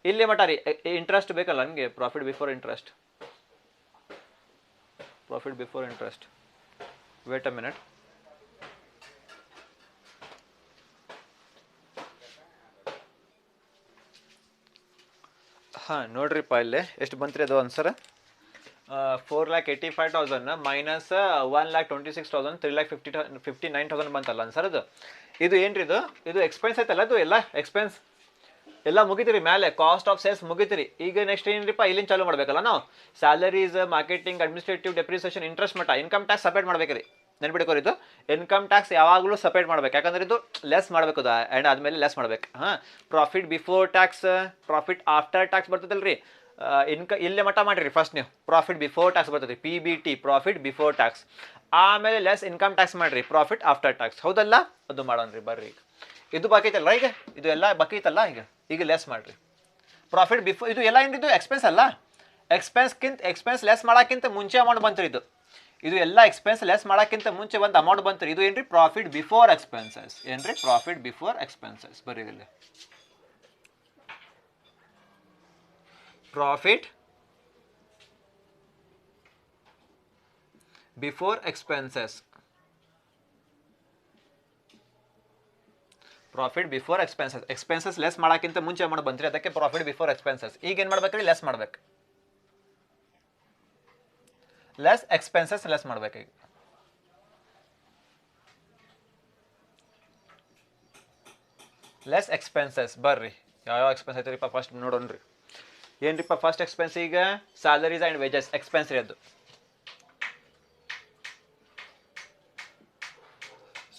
ಇಲ್ಲೇ ಮಟ ರೀ ಇಂಟ್ರೆಸ್ಟ್ ಬೇಕಲ್ಲ ನಿಮಗೆ, profit before interest wait a minute. ಹಾಂ ನೋಡ್ರಿಪ್ಪ ಇಲ್ಲೇ ಎಷ್ಟು ಬಂತ್ರಿ ಅದು ಆನ್ಸರ್ 4,85,000 ಮೈನಸ್ 1,26,000 3,59,000 ಬಂತಲ್ಲ ಆನ್ಸರ್ ಅದು. ಇದು ಏನ್ರಿ ಇದು ಎಕ್ಸ್ಪೆನ್ಸ್ ಐತಲ್ಲ, ಅದು ಎಲ್ಲ ಎಕ್ಸ್ಪೆನ್ಸ್ ಎಲ್ಲ ಮುಗಿತ್ರಿ. ಮೇಲೆ ಕಾಸ್ಟ್ ಆಫ್ ಸೇಲ್ಸ್ ಮುಗಿತ್ರಿ. ಈಗ ನೆಕ್ಸ್ಟ್ ಏನ್ರಿಪ್ಪ ಇಲ್ಲಿಂದ ಚಾಲೂ ಮಾಡ್ಬೇಕಲ್ಲ ನಾವು salaries, marketing, administrative, depreciation, interest ಮಟ್ಟ ಇನ್ಕಮ್ ಟ್ಯಾಕ್ಸ್ ಸಪ್ರೇಟ್ ಮಾಡ್ಬೇಕ್ರಿ. ನೆನ್ಪಿಡ್ಕೋರಿ ಇದು ಇನ್ಕಮ್ ಟ್ಯಾಕ್ಸ್ ಯಾವಾಗಲೂ ಸಪ್ರೇಟ್ ಮಾಡ್ಬೇಕು, ಯಾಕಂದ್ರೆ ಇದು ಲೆಸ್ ಮಾಡಬೇಕು ಅದು ಆ್ಯಂಡ್ ಆದಮೇಲೆ ಲೆಸ್ ಮಾಡ್ಬೇಕು. ಹಾಂ profit before tax, profit after tax ಬರ್ತದಲ್ರಿ. ಇಲ್ಲೇ ಮಟ್ಟ ಮಾಡಿರಿ ಫಸ್ಟ್ ನೀವು ಪ್ರಾಫಿಟ್ ಬಿಫೋರ್ ಟ್ಯಾಕ್ಸ್ ಬರ್ತದೆ PBT ಪ್ರಾಫಿಟ್ ಬಿಫೋರ್ ಟ್ಯಾಕ್ಸ್. ಆಮೇಲೆ ಲೆಸ್ ಇನ್ಕಮ್ ಟ್ಯಾಕ್ಸ್ ಮಾಡಿರಿ ಪ್ರಾಫಿಟ್ ಆಫ್ಟರ್ ಟ್ಯಾಕ್ಸ್. ಹೌದಲ್ಲ ಅದು ಮಾಡೋಣ್ರಿ ಬರ್ರಿ. ಈಗ ಇದು ಬಾಕಿ ಐತಲ್ಲ, ಈಗ ಇದು ಎಲ್ಲ ಬಾಕಿ ಐತಲ್ಲ, ಈಗ ಲೆಸ್ ಮಾಡಿರಿ ಪ್ರಾಫಿಟ್ ಬಿಫೋರ್. ಇದು ಎಲ್ಲ ಏನಿದು ಎಕ್ಸ್ಪೆನ್ಸ್ ಅಲ್ಲ, ಎಕ್ಸ್ಪೆನ್ಸ್ ಲೆಸ್ ಮಾಡೋಕ್ಕಿಂತ ಮುಂಚೆ ಅಮೌಂಟ್ ಬಂತ್ರಿ. ಇದು ಎಲ್ಲ ಎಕ್ಸ್ಪೆನ್ಸ್ ಲೆಸ್ ಮಾಡೋಕ್ಕಿಂತ ಮುಂಚೆ ಒಂದು ಅಮೌಂಟ್ ಬಂತ್ರಿ. ಇದು ಏನ್ರಿ ಪ್ರಾಫಿಟ್ ಬಿಫೋರ್ ಎಕ್ಸ್ಪೆನ್ಸಸ್. ಏನ್ರಿ ಪ್ರಾಫಿಟ್ ಬಿಫೋರ್ ಎಕ್ಸ್ಪೆನ್ಸಸ್ ಬರೀದಿಲ್ಲ. Profit before expenses, profit before expenses less ಮಾಡೋಕ್ಕಿಂತ ಮುಂಚೆ ಅಮೌಂಟ್ ಬಂತ್ರಿ, ಅದಕ್ಕೆ ಪ್ರಾಫಿಟ್ ಬಿಫೋರ್ ಎಕ್ಸ್ಪೆನ್ಸಸ್. ಈಗ ಏನು ಮಾಡ್ಬೇಕ್ರಿ ಲೆಸ್ ಮಾಡ್ಬೇಕು, ಲೆಸ್ ಎಕ್ಸ್ಪೆನ್ಸಸ್ ಲೆಸ್ ಮಾಡ್ಬೇಕು. ಈಗ ಲೆಸ್ ಎಕ್ಸ್ಪೆನ್ಸಸ್ ಬರ್ರಿ. ಯಾವ ಎಕ್ಸ್ಪೆನ್ಸ್ ಐತ್ರಿಪ್ಪ ಫಸ್ಟ್ ನೋಡೋಣ್ರಿ. ಏನ್ರಿಪ್ಪ ಫಸ್ಟ್ ಎಕ್ಸ್ಪೆನ್ಸ್ ಈಗ ಸ್ಯಾಲರೀಸ್ ಆ್ಯಂಡ್ ವೇಜಸ್ ಎಕ್ಸ್ಪೆನ್ಸ್ ರೀ. ಅದು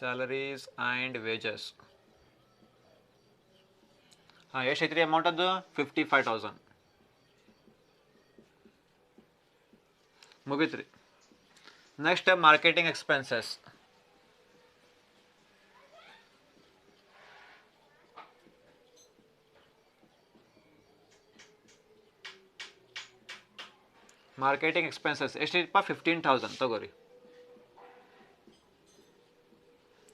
ಸ್ಯಾಲರೀಸ್ ಆ್ಯಂಡ್ ವೇಜಸ್. ಹಾಂ ಎಷ್ಟು ಐತ್ರಿ ಅಮೌಂಟ್ ಅದು 55,000 ಮುಗೀತ್ರಿ. Next marketing expenses. Marketing expenses ಎಷ್ಟಿಪ್ಪ 15,000 ತಗೋರಿ.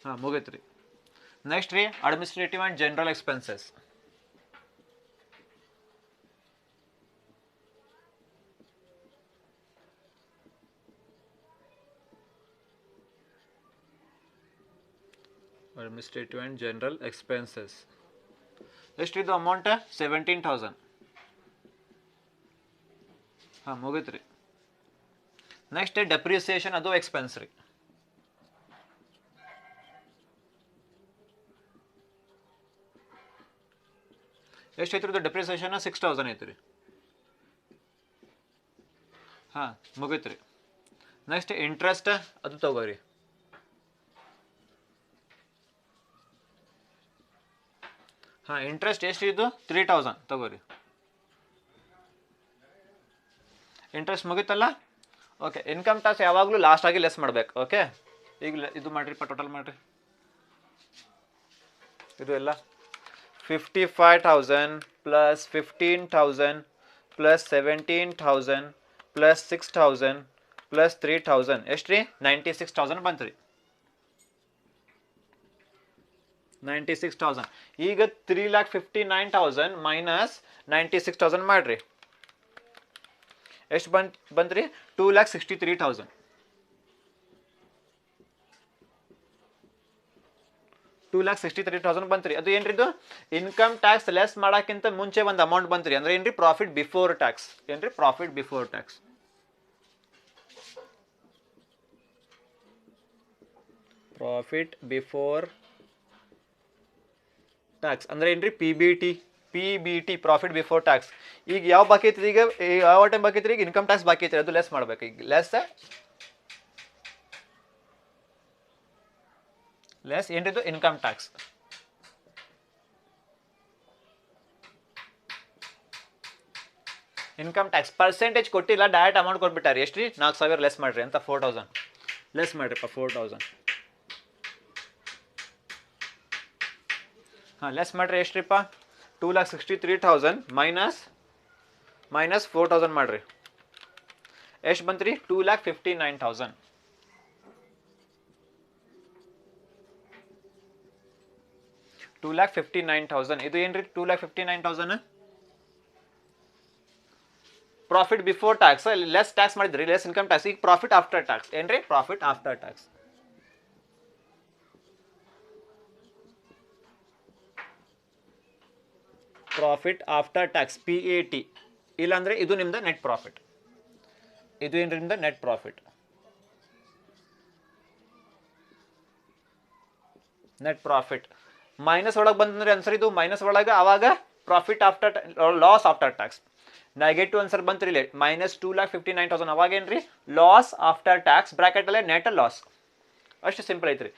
ಹಾಂ ಮುಗೀತ್ರಿ. ನೆಕ್ಸ್ಟ್ ರೀ administrative and general expenses. Administrative and general expenses ಎಷ್ಟಿದು ಅಮೌಂಟ್ 17,000. ಹಾಂ ಮುಗೀತ್ರಿ. ನೆಕ್ಸ್ಟ್ ಡೆಪ್ರಿಸಿಯೇಷನ್ ಅದು ಎಕ್ಸ್ಪೆನ್ಸ್ ರೀ. ಎಷ್ಟು ಐತ್ರಿ ಇದು ಡೆಪ್ರಿಸಿಯೇಷನ್ 6,000 ಐತ್ರಿ. ಹಾಂ ಮುಗೀತ್ರಿ. ನೆಕ್ಸ್ಟ್ ಇಂಟ್ರೆಸ್ಟ್ ಅದು ತಗೋರಿ. ಹಾಂ ಇಂಟ್ರೆಸ್ಟ್ ಎಷ್ಟು ಇದು 3,000 ತಗೋರಿ. ಇಂಟ್ರೆಸ್ಟ್ ಮುಗೀತಲ್ಲ. ಓಕೆ, ಇನ್ಕಮ್ ಟ್ಯಾಕ್ಸ್ ಯಾವಾಗಲೂ ಲಾಸ್ಟ್ ಆಗಿ ಲೆಸ್ ಮಾಡ್ಬೇಕು. ಓಕೆ, ಈಗ ಇದು ಮಾಡಿರಿಪ್ಪ, ಟೋಟಲ್ ಮಾಡಿರಿ. ಇದು ಎಲ್ಲ 55,000 ಪ್ಲಸ್ 15,000 ಪ್ಲಸ್ 17,000 ಪ್ಲಸ್ 6,000 ಪ್ಲಸ್ 3,000 ಎಷ್ಟು ರೀ? 96,000 ಬಂತು ರೀ. 96,000. ಈಗ 3,59,000 ಮೈನಸ್ 96,000 ಮಾಡ್ರಿ. ಎಷ್ಟು ಬಂತ್ರಿ? 2,63,000. 2,63,000 ಬಂತ್ರಿ. ಅದು ಏನ್ರಿ? ಇದು ಇನ್ಕಮ್ ಟ್ಯಾಕ್ಸ್ ಲೆಸ್ ಮಾಡೋಕ್ಕಿಂತ ಮುಂಚೆ ಒಂದು ಅಮೌಂಟ್ ಬಂತ್ರಿ. ಅಂದ್ರೆ ಏನ್ರಿ? Profit before tax. ಏನ್ರಿ? Profit before tax. Profit before tax ಅಂದ್ರೆ ಏನ್ರಿ? PBT, profit before tax. ಈಗ ಯಾವ ಬಾಕಿ ಐತ್ರಿ? ಈಗ ಯಾವ ಟೈಮ್ ಬಾಕಿ ಐತ್ರಿ? ಈಗ ಇನ್ಕಮ್ ಟ್ಯಾಕ್ಸ್ ಬಾಕಿ ಐತ್ರಿ, ಅದು ಲೆಸ್ ಮಾಡ್ಬೇಕು. ಈಗ ಲೆಸ್ ಏನ್ರಿದು? Income tax. Income tax percentage ಕೊಟ್ಟಿಲ್ಲ, ಡೈರೆಕ್ಟ್ ಅಮೌಂಟ್ ಕೊಟ್ಬಿಟ್ಟಾರೆ. ಎಷ್ಟು ರೀ? 4,000 ಲೆಸ್ ಮಾಡ್ರಿ ಅಂತ 4,000 ಲೆಸ್ ಮಾಡ್ರಿಪ್ಪ. 4,000 ಹಾಂ, ಲೆಸ್ ಮಾಡ್ರಿ. ಎಷ್ಟ್ರಿಪ್ಪ? 2,63,000 ಮೈನಸ್ 4,000 ಮಾಡ್ರಿ. ಎಷ್ಟು ಬಂತ್ರಿ? 2,59,000. 2,59,000. ಇದು ಏನ್ರಿ? 2,59,000 profit before tax. Less tax ಮಾಡಿದ್ರಿ, ಲೆಸ್ ಇನ್ಕಮ್ ಟ್ಯಾಕ್ಸ್. ಈಗ ಪ್ರಾಫಿಟ್ ಆಫ್ಟರ್ ಟ್ಯಾಕ್ಸ್ ಏನ್ರಿ? Profit after tax. Profit after tax, PAT. ಇಲ್ಲಾಂದ್ರೆ ಇದು ನಿಮ್ದು ನೆಟ್ ಪ್ರಾಫಿಟ್. ಇದು ಏನ್ರಿ? ನಿಮ್ದು net profit. Net profit minus ಒಳಗೆ ಬಂದ್ರೆ ಆನ್ಸರ್ ಇದು ಮೈನಸ್ ಒಳಗೆ. ಆವಾಗ profit after loss after tax. Negative answer ಬಂತ್ರಿ ಇಲ್ಲಿ ಮೈನಸ್ 2,59,000. ಅವಾಗ ಏನ್ರಿ? Loss after tax. ಬ್ರಾಕೆಟ್ ಅಲ್ಲೇ ನೆಟ್ ಲಾಸ್. ಅಷ್ಟು ಸಿಂಪಲ್ ಐತ್ರಿ.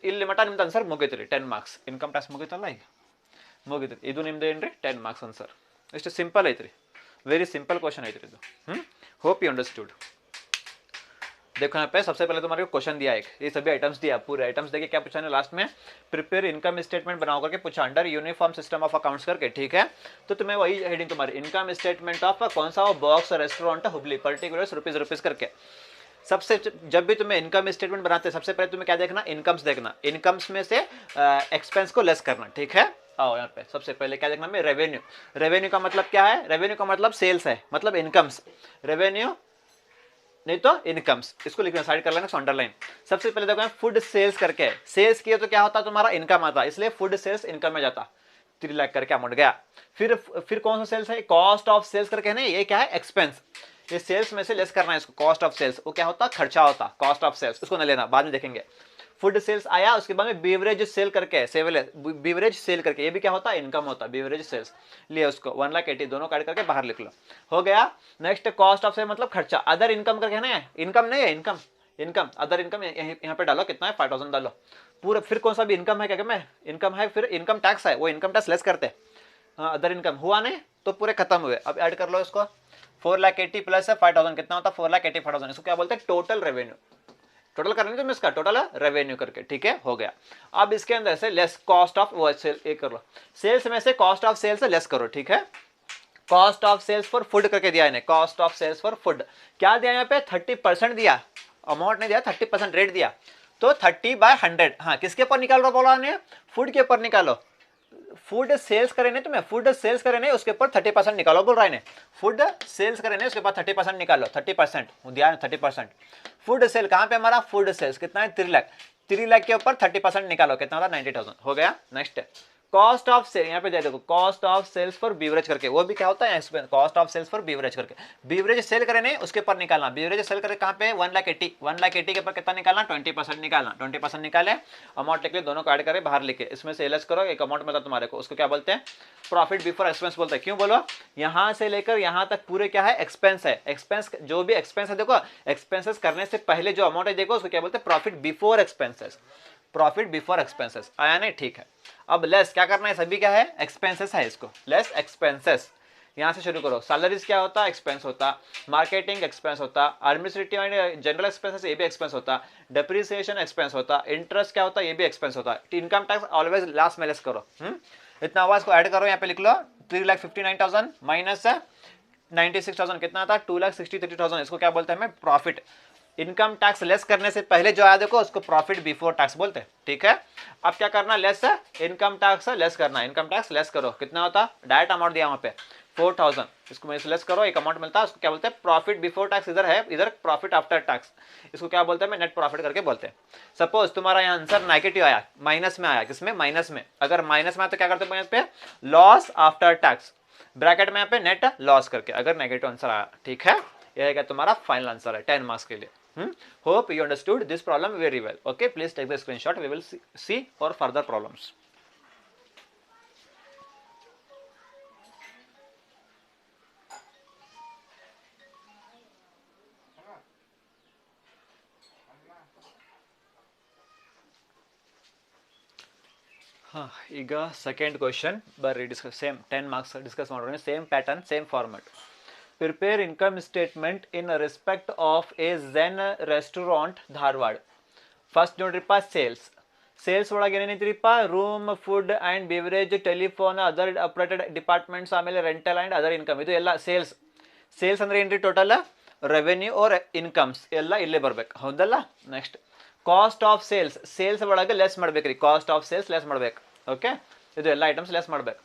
ಇಲ್ಲಿ ಮಟ್ಟ ನಿಮ್ದು ಆನ್ಸರ್ ಮುಗೀತ್ರಿ. 10 ಮಾರ್ಕ್ಸ್. ಇನ್ಕಮ್ ಟ್ಯಾಕ್ಸ್ ಮುಗೀತಲ್ಲ, ಈಗ ಮುಗಿದ್ರಿ. ಇದು ನಿಮ್ದು ಏನ್ರಿ? 10 ಮಾರ್ಕ್ಸ್ ಆನ್ಸರ್. ಎಷ್ಟು ಸಿಂಪಲ್ ಐತ್ರಿ. वेरी सिंपल क्वेश्चन है ಇದು. Hope you understood. देखो यहाँ पे सबसे पहले तुम्हारे को क्वेश्चन दिया एक, ये सभी आइटम्स दिया, पूरे आइटम्स देके क्या पूछा है लास्ट में? प्रिपेयर इनकम स्टेटमेंट बनाओ करके पूछा, under uniform system of accounts करके. ठीक है, तो तुम्हें वही हेडिंग तुम्हारी इनकम स्टेटमेंट ऑफ कौन सा? Box restaurant Hubli, particulars rupees करके. सबसे जब भी तुम्हें इनकम स्टेटमेंट बनाते हैं सबसे पहले तुम्हें क्या देखना? इनकम्स देखना. इनकम्स में से एक्सपेंस को लेस करना. ठीक है, आओ यहाँ पे सबसे पहले क्या देखना? मैं रेवेन्यू. रेवेन्यू का मतलब क्या है? रेवेन्यू का मतलब सेल्स है, मतलब इनकम्स. रेवेन्यू नहीं तो इनकम्स. इसको लिखना, साइड कर लेना, अंडरलाइन. सबसे पहले देखो फूड सेल्स करके. सेल्स किया तो क्या होता? तुम्हारा इनकम आता, इसलिए फूड सेल्स इनकम में जाता. 3 लाख करके अमाउंट गया. फिर कौन सा सेल्स है? कॉस्ट ऑफ सेल्स करके है ना, ये क्या है? एक्सपेंस. ये सेल्स में से लेस करना है इसको. कॉस्ट ऑफ सेल्स वो क्या होता? खर्चा होता. कॉस्ट ऑफ सेल्स उसको न लेना, बाद में देखेंगे. फूड सेल्स आया, उसके बाद में बीवरेज सेल करके, बीवरेज सेल करके, ये भी क्या होता है? इनकम होता. बीवरेज सेल्स लिया उसको 1,80,000 दोनों काट करके बाहर लिख लो. हो गया. नेक्स्ट कॉस्ट ऑफ सेल मतलब खर्चा. अदर इनकम करके है ना, इनकम नहीं है, इनकम अदर इनकम यहाँ पे डालो. कितना है? 5,000 डालो पूरा. फिर कौन सा भी इनकम है? क्या मैं इनकम है? फिर इनकम टैक्स है, वो इनकम टैक्स लेस करते हैं. अदर इनकम हुआ नहीं तो पूरे खत्म हुए. अब ऐड कर लो इसको. 4,80,000 प्लस 5,000 कितना होता? 4,85,000. इसको क्या बोलते हैं? Total revenue. टोटल करने तो इसका टोटल रेवेन्यू करके. ठीक है, हो गया. अब इसके अंदर से लेस कॉस्ट ऑफ सेल, एक कर लो. सेल्स में से कॉस्ट ऑफ सेल्स लेस करो. ठीक है, cost of sales for food करके दिया इन्हें. Cost of sales for food क्या दिया यहाँ पे? 30% दिया. अमाउंट नहीं दिया, 30% रेट दिया. तो 30/100. हाँ, किसके ऊपर निकाल रहा बोला? फूड के ऊपर निकालो. फूड सेल्स करे नहीं तुम्हें, फूड सेल्स करे नहीं, उसके ऊपर 30% निकालो बोल रहा है. फूड सेल्स करे नहीं, उसके बाद 30% निकालो. 30% दिया 30%. फूड सेल कहाँ पे हमारा? फूड सेल्स कितना है? 3 लाख. 3 लाख के ऊपर 30% निकालो. कितना होता? 90,000. हो गया. नेक्स्ट कॉस्ट ऑफ सेल, यहाँ पे दे देखो, cost of sales for beverage करके. वो भी क्या होता है? Expense. Cost of sales for beverage करके. बीवरेज सेल करे नहीं, उसके ऊपर निकालना. बीवरेज सेल करे कहाँ पे? 1,80,000 के ऊपर कितना निकालना? 20% निकालना. 20% निकाले, अमाउंट लिख ले, दोनों काट करे बाहर लिखे. इसमें से एलएस करो, एक अमाउंट मिलता तुम्हारे को. उसको क्या बोलते हैं? प्रॉफिट बिफोर एक्सपेंस बोलते हैं. क्यों बोलो? यहाँ से लेकर यहाँ तक पूरे क्या है? एक्सपेंस है. एक्सपेंस जो भी एक्सपेंस है, देखो एक्सपेंसेस करने से पहले जो अमाउंट है देखो, उसको क्या बोलते हैं? Profit before expenses. Profit before expenses आया नहीं? ठीक है. अब लेस क्या करना है? सभी क्या है? एक्सपेंसेस है. इसको लेस एक्सपेंसेस. यहाँ से शुरू करो. सैलरीज क्या होता, एक्सपेंस होता, मार्केटिंग एक्सपेंस होता, एडमिनिस्ट्रेटिव एंड जनरल एक्सपेंसेस ये भी एक्सपेंस होता, डेप्रिसिएशन एक्सपेंस होता, इंटरेस्ट क्या होता ये भी एक्सपेंस होता. इनकम टैक्स ऑलवेज लास्ट में लेस करो. इतना हुआ, इसको ऐड करो, यहाँ पे लिख लो 3,59,000 माइनस 96,000 कितना था, 2,63,000. इसको क्या बोलते हैं हमें, प्रॉफिट. इनकम टैक्स लेस करने से पहले जो आया देखो उसको प्रॉफिट बिफोर टैक्स बोलते हैं. ठीक है, अब क्या करना, लेस इनकम टैक्स लेस करना. इनकम टैक्स लेस करो, कितना होता, डायरेक्ट अमाउंट दिया वहां पे 4,000. इसको मैं लेस करो, एक अमाउंट मिलता है, उसको क्या बोलते हैं, प्रॉफिट बिफोर टैक्स. इधर है, इधर प्रॉफिट आफ्टर टैक्स. इसको क्या बोलते हैं, मैं नेट प्रॉफिट करके बोलते हैं. सपोज तुम्हारा यहाँ आंसर नेगेटिव आया, माइनस में आया, किसमें, माइनस में. अगर माइनस में आया तो क्या करते हैं यहाँ पे, लॉस आफ्टर टैक्स, ब्रैकेट में यहाँ पे नेट लॉस करके, अगर नेगेटिव आंसर आया. ठीक है, यह क्या तुम्हारा फाइनल आंसर है 10 मार्क्स के लिए. Hope you understood this problem very well. Okay, please take the screenshot. We will see for further problems. ಈಗ ಸೆಕೆಂಡ್ ಕ್ವಶನ್ ಬರ್ರಿ, ಡಿಸ್ಕಸ್ ಸೇಮ್ 10 ಮಾರ್ಕ್ಸ್ ಡಿಸ್ಕಸ್ ಮಾಡೋಣ. Same pattern, same format. Prepare income statement in respect of a Zen restaurant Dharwad. First ನೋಡ್ರಿಪ್ಪ, sales. Sales ಒಳಗೆ ಏನೇನೈತ್ರಿಪ್ಪ, room, food and beverage, telephone, other operated departments, ಆಮೇಲೆ rental and other income. ಇದು ಎಲ್ಲ sales. Sales ಅಂದ್ರೆ ಏನ್ರಿ, total revenue R incomes ಎಲ್ಲ ಇಲ್ಲೇ ಬರ್ಬೇಕು, ಹೌದಲ್ಲ. Next cost of sales, sales ಒಳಗೆ ಲೆಸ್ ಮಾಡ್ಬೇಕ್ರಿ, ಕಾಸ್ಟ್ ಆಫ್ ಸೇಲ್ಸ್ ಲೆಸ್ ಮಾಡ್ಬೇಕು. ಓಕೆ, ಇದು ಎಲ್ಲ ಐಟಮ್ಸ್ ಲೆಸ್ ಮಾಡ್ಬೇಕು.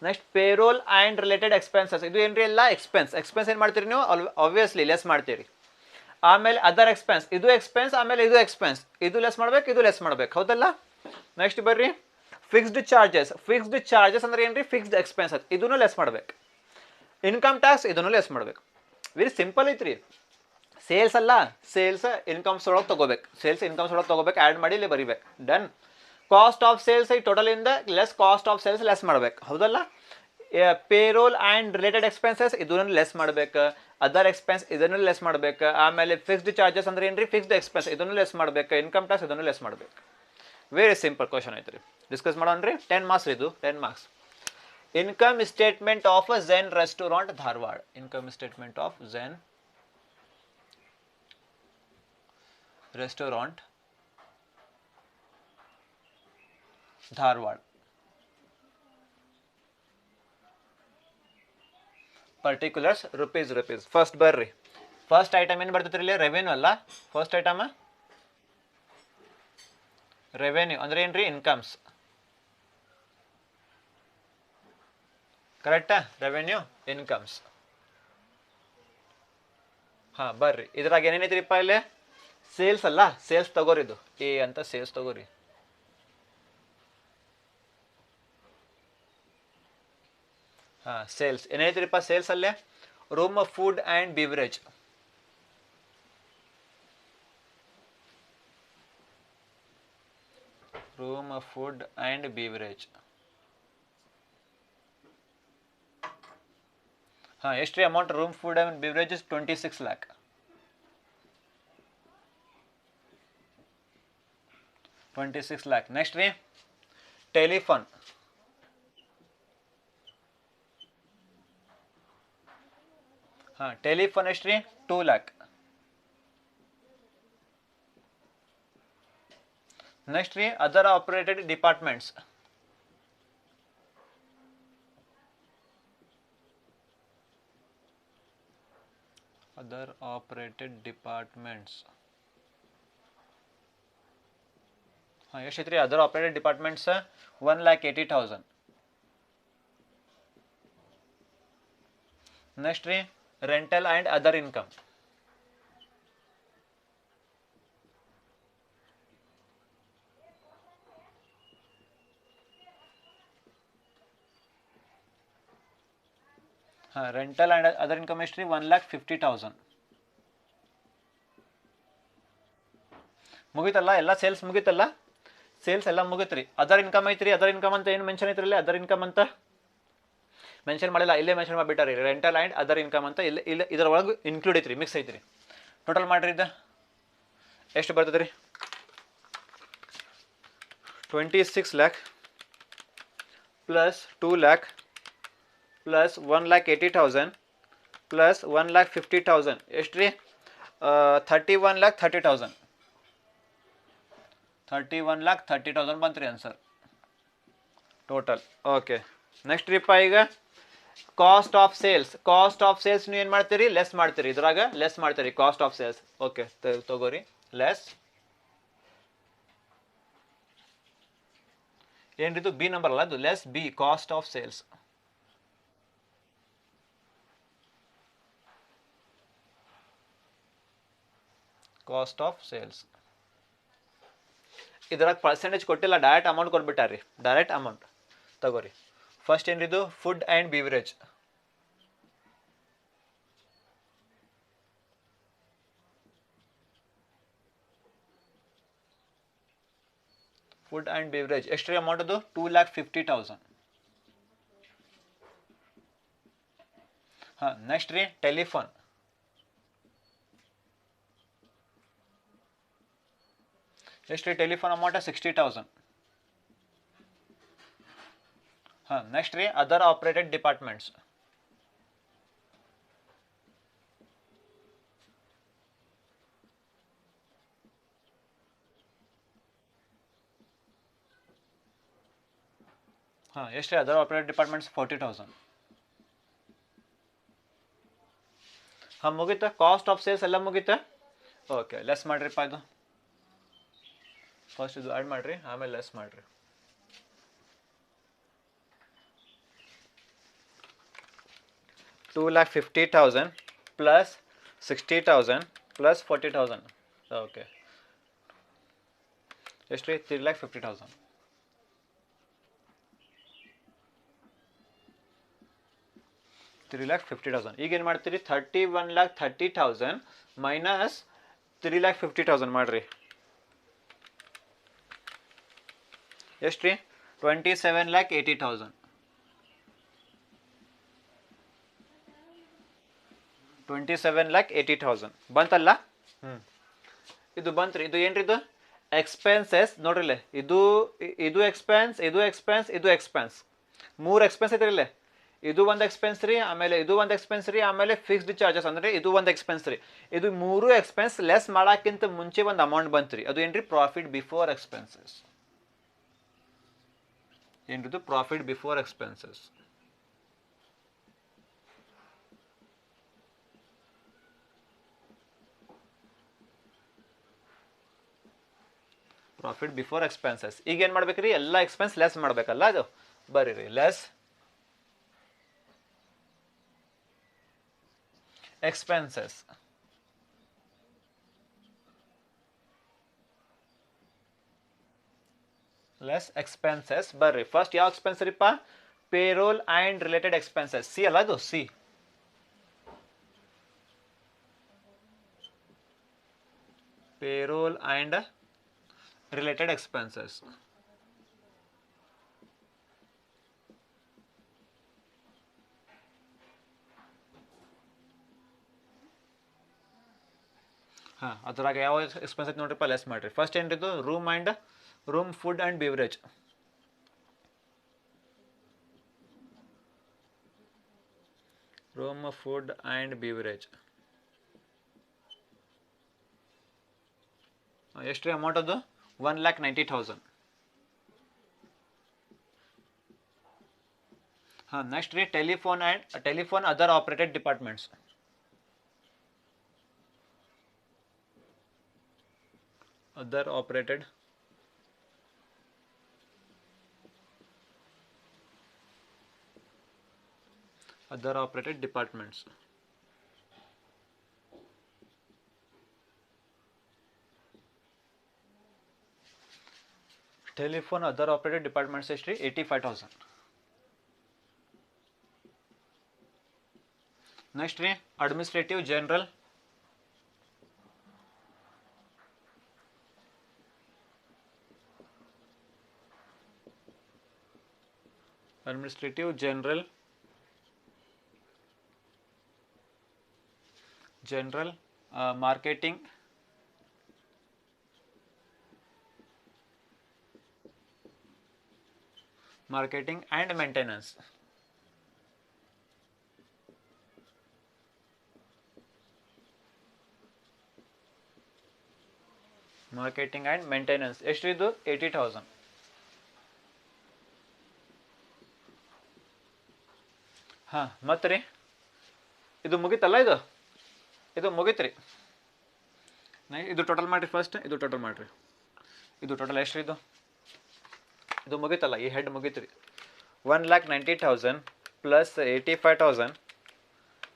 Next payroll and related expenses, ಇದು ಏನ್ರಿ ಎಲ್ಲ ಎಕ್ಸ್ಪೆನ್ಸ್. ಎಕ್ಸ್ಪೆನ್ಸ್ ಏನು ಮಾಡ್ತೀರಿ ನೀವು, ಆಬ್ವಿಯಸ್ಲಿ ಲೆಸ್ ಮಾಡ್ತೀರಿ. ಆಮೇಲೆ ಅದರ್ ಎಕ್ಸ್ಪೆನ್ಸ್, ಇದು ಎಕ್ಸ್ಪೆನ್ಸ್, ಆಮೇಲೆ ಇದು ಎಕ್ಸ್ಪೆನ್ಸ್, ಇದು ಲೆಸ್ ಮಾಡ್ಬೇಕು, ಇದು ಲೆಸ್ ಮಾಡ್ಬೇಕು, ಹೌದಲ್ಲ. ನೆಕ್ಸ್ಟ್ ಬರ್ರಿ, ಫಿಕ್ಸ್ಡ್ ಚಾರ್ಜಸ್. ಫಿಕ್ಸ್ಡ್ ಚಾರ್ಜಸ್ ಅಂದ್ರೆ ಏನ್ರಿ, ಫಿಕ್ಸ್ಡ್ ಎಕ್ಸ್ಪೆನ್ಸಸ್, ಇದನ್ನು ಲೆಸ್ ಮಾಡ್ಬೇಕು. ಇನ್ಕಮ್ ಟ್ಯಾಕ್ಸ್, ಇದನ್ನು ಲೆಸ್ ಮಾಡ್ಬೇಕು. ವೆರಿ ಸಿಂಪಲ್ ಐತ್ರಿ. ಸೇಲ್ಸ್ ಅಲ್ಲ, ಸೇಲ್ಸ್ ಇನ್ಕಮ್ಸ್ ಒಳಗೆ ತಗೋಬೇಕು, ಸೇಲ್ಸ್ ಇನ್ಕಮ್ಸ್ ಒಳಗೆ ತಗೋಬೇಕು, ಆ್ಯಡ್ ಮಾಡಿ ಇಲ್ಲಿ ಬರಿಬೇಕು, ಡನ್. ಕಾಸ್ಟ್ ಆಫ್ ಸೇಲ್ಸ್ ಈ ಟೋಟಲ್ ಇಂದ less cost of sales less ಮಾಡ್ಬೇಕು, ಹೌದಲ್ಲ. ಪೇರೋಲ್ ಆ್ಯಂಡ್ ರಿಲೇಟೆಡ್ ಎಕ್ಸ್ಪೆನ್ಸಸ್ ಇದನ್ನು ಲೆಸ್ ಮಾಡ್ಬೇಕು, ಅದರ್ ಎಕ್ಸ್ಪೆನ್ಸ್ ಇದನ್ನು ಲೆಸ್ ಮಾಡ್ಬೇಕು, ಆಮೇಲೆ ಫಿಕ್ಸ್ಡ್ ಚಾರ್ಜಸ್ ಅಂದ್ರೆ ಏನ್ರಿ, ಫಿಕ್ಸ್ಡ್ ಎಕ್ಸ್ಪೆನ್ಸ್ ಇದನ್ನು ಲೆಸ್ ಮಾಡ್ಬೇಕು, ಇನ್ಕಮ್ ಟ್ಯಾಕ್ಸ್ ಇದನ್ನು ಲೆಸ್ ಮಾಡ್ಬೇಕು. ವೆರಿ ಸಿಂಪಲ್ ಕ್ವಶನ್ ಐತ್ರಿ, ಡಿಸ್ಕಸ್ ಮಾಡೋಣ್ರಿ. 10 ಮಾರ್ಕ್ಸ್ ಇದು, 10 marks. Income statement of Zen restaurant Dharwad. Income statement of Zen restaurant Dharwad. Particulars rupees. First ಬರ್ರಿ, ಫಸ್ಟ್ ಐಟಮ್ ಏನು ಬರ್ತೈತ್ರಿ ಇಲ್ಲಿ, ರೆವೆನ್ಯೂ ಅಲ್ಲ. ಫಸ್ಟ್ ಐಟಮ್ ರೆವೆನ್ಯೂ ಅಂದ್ರೆ ಏನ್ರಿ, ಇನ್ಕಮ್ಸ್. ಕರೆಕ್ಟಾ, ರೆವೆನ್ಯೂ ಇನ್ಕಮ್ಸ್. ಹಾ ಬರ್ರಿ, ಇದ್ರಾಗ ಏನೇನೈತ್ರಿಪ್ಪ ಇಲ್ಲಿ, ಸೇಲ್ಸ್ ಅಲ್ಲ, ಸೇಲ್ಸ್ ತಗೋರಿ, ಇದು ಎ ಅಂತ ಸೇಲ್ಸ್ ತಗೋರಿ. ಹಾ ಸೇಲ್ಸ್ ಏನೈತ್ರಿಪ್ಪ, ಸೇಲ್ಸ್ ಅಲ್ಲೇ room, food and beverage. Room, food and beverage. ಹಾಂ ಎಷ್ಟು ರೀ amount, room, food and beverage 26 lakh. 26 lakh. Next ರೀ ಟೆಲಿಫೋನ್. ಹಾಂ ಟೆಲಿಫೋನ್ ಎಷ್ಟು ರೀ, 2 lakh. ನೆಕ್ಸ್ಟ್ ರೀ other operated departments. Other operated departments. ಹಾಂ ಎಷ್ಟೈತ್ರಿ ಅದರ್ ಆಪರೇಟೆಡ್ ಡಿಪಾರ್ಟ್ಮೆಂಟ್ಸ್, 1,80,000. ನೆಕ್ಸ್ಟ್ ರೀ ರೆಂಟಲ್ ಆ್ಯಂಡ್ ಅದರ್ ಇನ್ಕಮ್. ಹಾಂ ರೆಂಟಲ್ ಆ್ಯಂಡ್ ಅದರ್ ಇನ್ಕಮ್ ಎಷ್ಟು ರೀ, 1,50,000. ಮುಗೀತಲ್ಲ, ಎಲ್ಲ ಸೇಲ್ಸ್ ಮುಗೀತಲ್ಲ, ಸೇಲ್ಸ್ ಎಲ್ಲ ಮುಗಿತ್ರಿ. ಅದರ್ ಇನ್ಕಮ್ ಐತ್ರಿ, ಅದರ್ ಇನ್ಕಮ್ ಅಂತ ಏನು ಮೆನ್ಷನ್ ಐತ್ರಿ, ಅದರ್ ಇನ್ಕಮ್ ಅಂತ ಮೆನ್ಷನ್ ಮಾಡಿಲ್ಲ, ಇಲ್ಲೇ ಮೆನ್ಷನ್ ಮಾಡಿಬಿಟ್ಟಾರಿ, ರೆಂಟಲ್ ಆ್ಯಂಡ್ ಅದರ್ ಇನ್ಕಮ್ ಅಂತ. ಇಲ್ಲಿ ಇದರೊಳಗೆ ಇನ್ಕ್ಲೂಡ್ ಐತ್ರಿ, ಮಿಕ್ಸ್ ಐತ್ರಿ. ಟೋಟಲ್ ಮಾಡಿರಿ ಇದು ಎಷ್ಟು ಬರ್ತದೆ ರೀ, 26 lakh plus 2 lakh plus 1,80,000 plus 1,50,000 ಎಷ್ಟು ರೀ 31,30,000 31,30,000 ಬಂತು ರೀ ಆನ್ಸರ್ ಟೋಟಲ್. ಓಕೆ ನೆಕ್ಸ್ಟ್ ರೀಪ್ಪ ಈಗ ಕಾಸ್ಟ್ ಆಫ್ ಸೇಲ್ಸ್ ನೀವು ಏನು ಮಾಡ್ತೀರಿ ಲೆಸ್ ಮಾಡ್ತೀರಿ ಇದ್ರಾಗ ಲೆಸ್ ಮಾಡ್ತೀರಿ ಕಾಸ್ಟ್ ಆಫ್ ಸೇಲ್ಸ್. ಓಕೆ ತಗೋರಿ ಲೆಸ್ ಏನ್ರಿದು ಬಿ ನಂಬರ್ ಅಲ್ಲ ಅದು less B cost of sales. Cost of sales ಇದ್ರಾಗ ಪರ್ಸೆಂಟೇಜ್ ಕೊಟ್ಟಿಲ್ಲ ಡೈರೆಕ್ಟ್ ಅಮೌಂಟ್ ಕೊಟ್ಬಿಟ್ಟಾರಿ ಡೈರೆಕ್ಟ್ ಅಮೌಂಟ್ ತಗೋರಿ. ಫಸ್ಟ್ ಏನ್ರಿದು ಫುಡ್ ಆ್ಯಂಡ್ ಬಿವರೇಜ್ ಎಷ್ಟು ರೀ ಅಮೌಂಟ್ ಅದು 2,50,000. ಹಾಂ ನೆಕ್ಸ್ಟ್ ರೀ ಟೆಲಿಫೋನ್ ಎಷ್ಟು ರೀ ಟೆಲಿಫೋನ್ ಅಮೌಂಟ್ 60,000. ಹಾಂ ನೆಕ್ಸ್ಟ್ ರೀ ಅದರ್ ಆಪರೇಟೆಡ್ ಡಿಪಾರ್ಟ್ಮೆಂಟ್ಸ್ ಹಾಂ ಎಷ್ಟು ರೀ ಅದರ್ ಆಪರೇಟೆಡ್ ಡಿಪಾರ್ಟ್ಮೆಂಟ್ಸ್ 40,000. ಹಾಂ ಮುಗೀತಾ ಕಾಸ್ಟ್ ಆಫ್ ಸೇಲ್ಸ್ ಎಲ್ಲ ಮುಗೀತಾ. ಓಕೆ ಲೆಸ್ ಮಾಡಿರಿಪ್ಪ ಇದು ಫಸ್ಟ್ ಇದು ಆ್ಯಡ್ ಮಾಡಿರಿ ಆಮೇಲೆ ಲೆಸ್ ಮಾಡಿರಿ. $2,50,000 ಪ್ಲಸ್ 60,000 ಪ್ಲಸ್ 40,000 ಓಕೆ ಎಷ್ಟು ರೀ 3,50,000. ಈಗ ಏನು ಮಾಡ್ತೀರಿ 31,30,000 ಮೈನಸ್ 3,50,000 ಮಾಡಿರಿ ಎಷ್ಟು ರೀ 27,80,000. 27,80,000 ಬಂತಲ್ಲ. ಇದು ಬಂತ್ರಿ ಇದು ಏನ್ರಿ ಇದು ಎಕ್ಸ್ಪೆನ್ಸಸ್ ನೋಡ್ರಿಲ್ಲ ಇದು ಎಕ್ಸ್ಪೆನ್ಸ್ ಮೂರು ಎಕ್ಸ್ಪೆನ್ಸ್ ಐತ್ರಿ ಇಲ್ಲೇ. ಇದು ಒಂದು ಎಕ್ಸ್ಪೆನ್ಸ್ ರೀ ಆಮೇಲೆ ಇದು ಒಂದು ಎಕ್ಸ್ಪೆನ್ಸ್ ರೀ ಆಮೇಲೆ ಫಿಕ್ಸ್ಡ್ ಚಾರ್ಜಸ್ ಅಂದ್ರೆ ಇದು ಒಂದು ಎಕ್ಸ್ಪೆನ್ಸ್ ರೀ. ಇದು ಮೂರು ಎಕ್ಸ್ಪೆನ್ಸ್ ಲೆಸ್ ಮಾಡೋಕ್ಕಿಂತ ಮುಂಚೆ ಒಂದು ಅಮೌಂಟ್ ಬಂತ್ರಿ ಅದು ಏನ್ರಿ ಪ್ರಾಫಿಟ್ ಬಿಫೋರ್ ಎಕ್ಸ್ಪೆನ್ಸಸ್. ಏನ್ರಿದು profit before expenses. Profit before expenses. ಈಗ ಏನು ಮಾಡ್ಬೇಕ್ರಿ ಎಲ್ಲ ಎಕ್ಸ್ಪೆನ್ಸ್ ಲೆಸ್ ಮಾಡಬೇಕಲ್ಲ ಅದು ಬರೀರಿ ಲೆಸ್ ಎಕ್ಸ್ಪೆನ್ಸಸ್. ಲೆಸ್ ಎಕ್ಸ್ಪೆನ್ಸಸ್ ಬರ್ರಿ ಫಸ್ಟ್ ಯಾವ ಎಕ್ಸ್ಪೆನ್ಸ್ ರೀಪ್ಪ payroll and related expenses C ಅಲ್ಲ ಅದು C. Payroll and related expenses. ಹಾಂ ಅದ್ರಾಗ ಯಾವ ಎಕ್ಸ್ಪೆನ್ಸ್ ಐತೆ ನೋಡ್ರಿಪ್ಪ ಲೆಸ್ ಮಾಡಿರಿ. ಫಸ್ಟ್ ಏನ್ರಿದು room food and beverage. Room food and beverage ಎಷ್ಟು ರೀ ಅಮೌಂಟ್ ಅದು 1,90,000. ಹಾಂ ನೆಕ್ಸ್ಟ್ ರೀ telephone other operated departments. Other operated departments. Telephone other operated departments ಎಷ್ಟು ರೀ 85,000. ನೆಕ್ಸ್ಟ್ ರೀ administrative general marketing and maintenance. Marketing and maintenance ಎಷ್ಟು ಇದು 80,000. ಹಾಂ ಮತ್ತು ರೀ ಇದು ಮುಗೀತಲ್ಲ, ಇದು ಮುಗೀತು ರೀ. ಇದು ಟೋಟಲ್ ಮಾಡಿರಿ ಫಸ್ಟ್, ಇದು ಟೋಟಲ್ ಮಾಡಿರಿ. ಇದು ಟೋಟಲ್ ಎಷ್ಟು ರೀ? ಇದು ಮುಗೀತಲ್ಲ, ಈ ಹೆಡ್ ಮುಗೀತು ರೀ. 1,90,000 ಪ್ಲಸ್ 85,000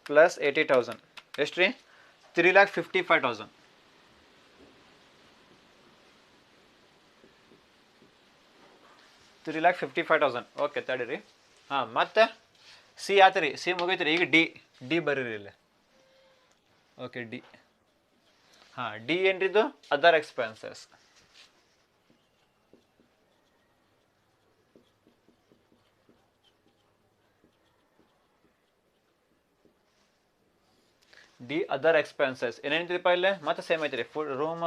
ಪ್ಲಸ್ 80,000 ಎಷ್ಟು ರೀ? 3,55,000. 3,55,000. ಓಕೆ ತಡೀರಿ. ಹಾಂ ಮತ್ತು ಸಿ ಆಯ್ತು ರೀ, ಸಿ ಮುಗೀತು ರೀ. ಈಗ ಡಿ ಬರೀರಿ ಇಲ್ಲಿ. Okay D. ಹಾಂ ಡಿ ಏನ್ರಿದು? Other expenses. D other expenses ಏನೇನಿದ್ರಿಪ್ಪ ಇಲ್ಲೇ? ಮತ್ತೆ ಸೇಮ್ ಐತ್ರಿ. Room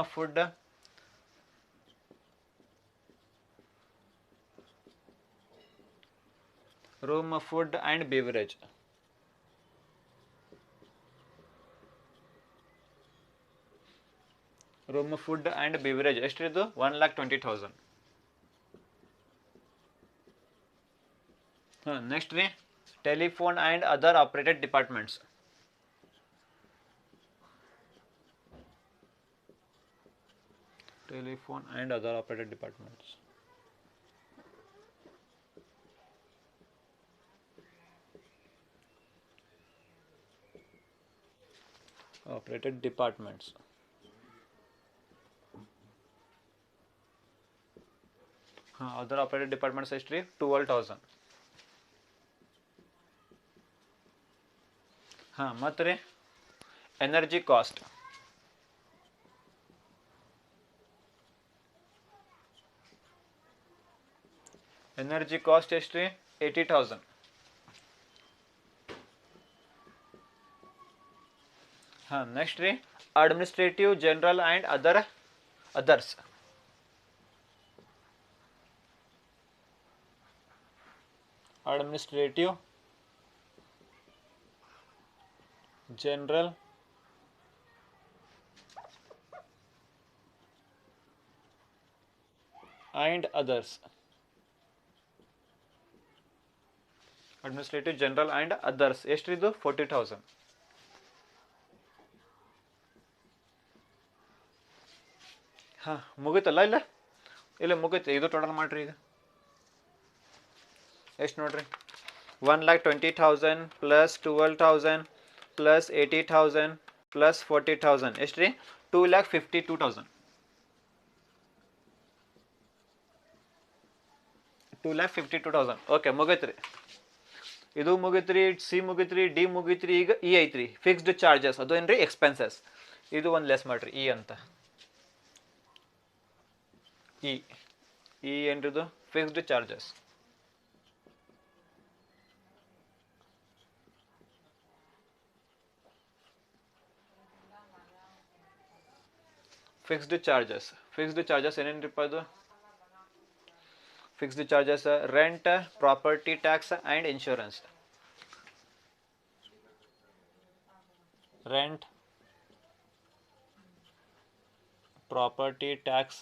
food and beverage. Room food and beverage ಎಷ್ಟಿದು? 1,20,000. ಹಾಂ ನೆಕ್ಸ್ಟ್ ರೀ telephone and other operated departments. Telephone and other operated departments. Operated departments. Other operated departments ಎಷ್ಟು ರೀ? 12,000. ಹಾಂ ಮತ್ತು ರೀ ಎನರ್ಜಿ ಕಾಸ್ಟ್. ಎನರ್ಜಿ ಕಾಸ್ಟ್ ಎಷ್ಟು ರೀ? 80,000. ಹಾಂ ನೆಕ್ಸ್ಟ್ ರೀ administrative general and others. Administrative general and others. Administrative general and others ಎಷ್ಟಿದು? 40,000. ಹಾಂ ಮುಗೀತಲ್ಲ? ಇಲ್ಲ ಮುಗೀತು. ಇದು ಟೋಟಲ್ ಮಾಡಿರಿ. ಈಗ ಎಷ್ಟು ನೋಡ್ರಿ? 1,20,000 ಪ್ಲಸ್ 12,000 ಪ್ಲಸ್ 80,000 ಪ್ಲಸ್ 40,000 ಎಷ್ಟು ರೀ? 2,52,000. 2,52,000. ಓಕೆ ಮುಗೀತು ರೀ. ಇದು ಮುಗಿತ್ರಿ, ಸಿ ಮುಗಿತ್ರಿ, ಡಿ ಮುಗಿತ್ರಿ. ಈಗ ಇ ಐತ್ರಿ ಫಿಕ್ಸ್ಡ್ ಚಾರ್ಜಸ್. ಅದು ಏನ್ರಿ? ಎಕ್ಸ್ಪೆನ್ಸಸ್. ಇದು ಒಂದು ಲೆಸ್ ಮಾಡ್ರಿ ಇ ಅಂತ. ಇ ಏನ್ರಿದು? Fixed charges. ಫಿಕ್ಸ್ಡ್ ಚಾರ್ಜಸ್ ಏನೇನ್ರಿಪ್ಪ ಅದು? Fixed charges rent, property tax and insurance. Rent, property tax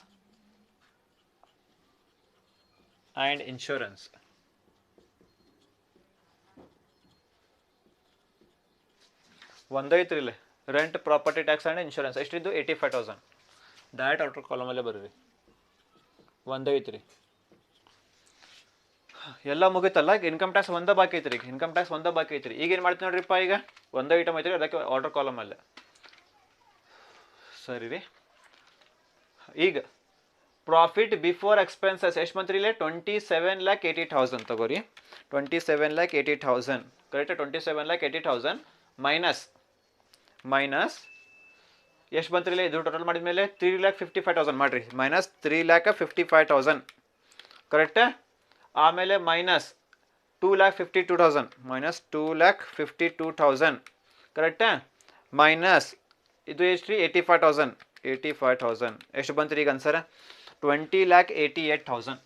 and insurance. ಒಂದೈತ್ರಿ ಇಲ್ಲಿ rent, property tax and insurance ಎಷ್ಟಿದ್ದು? 85,000. ಡೈರೆಕ್ಟ್ ಔಟರ್ ಕಾಲಮಲ್ಲೇ ಬರೀರಿ. ಒಂದೈತ್ರಿ. ಎಲ್ಲ ಮುಗಿತಲ್ಲ. ಈಗ ಇನ್ಕಮ್ ಟ್ಯಾಕ್ಸ್ ಒಂದೇ ಬಾಕಿ ಐತ್ರಿ. ಈಗ ಏನು ಮಾಡ್ತೀವಿ ನೋಡ್ರಿಪ್ಪ? ಈಗ ಒಂದೇ ಐಟಮ್ ಐತ್ರಿ, ಅದಕ್ಕೆ ಆರ್ಡರ್ ಕಾಲಮಲ್ಲೇ. ಸರಿ ರೀ. ಈಗ ಪ್ರಾಫಿಟ್ ಬಿಫೋರ್ ಎಕ್ಸ್ಪೆನ್ಸಸ್ ಎಷ್ಟು ಬಂತ್ರಿ? ಇಲ್ಲಿ 27,80,000 ತಗೋರಿ. 27,80,000 ಕರೆಕ್ಟ್. 27,80,000 ಮೈನಸ್ ಎಷ್ಟು ಬಂತ್ರಿ ಇಲ್ಲಿ? ಇದು ಟೋಟಲ್ ಮಾಡಿದ ಮೇಲೆ 3,55,000 ಮಾಡಿರಿ. Minus 3,55,000 correct. ಆಮೇಲೆ ಮೈನಸ್ 2,52,000 ಕರೆಕ್ಟಾ? ಮೈನಸ್ ಇದು ಎಷ್ಟು ರೀ? 85,000 ಎಷ್ಟು ಬಂತು ರೀ ಈಗ ಆನ್ಸರ್? 20,88,000.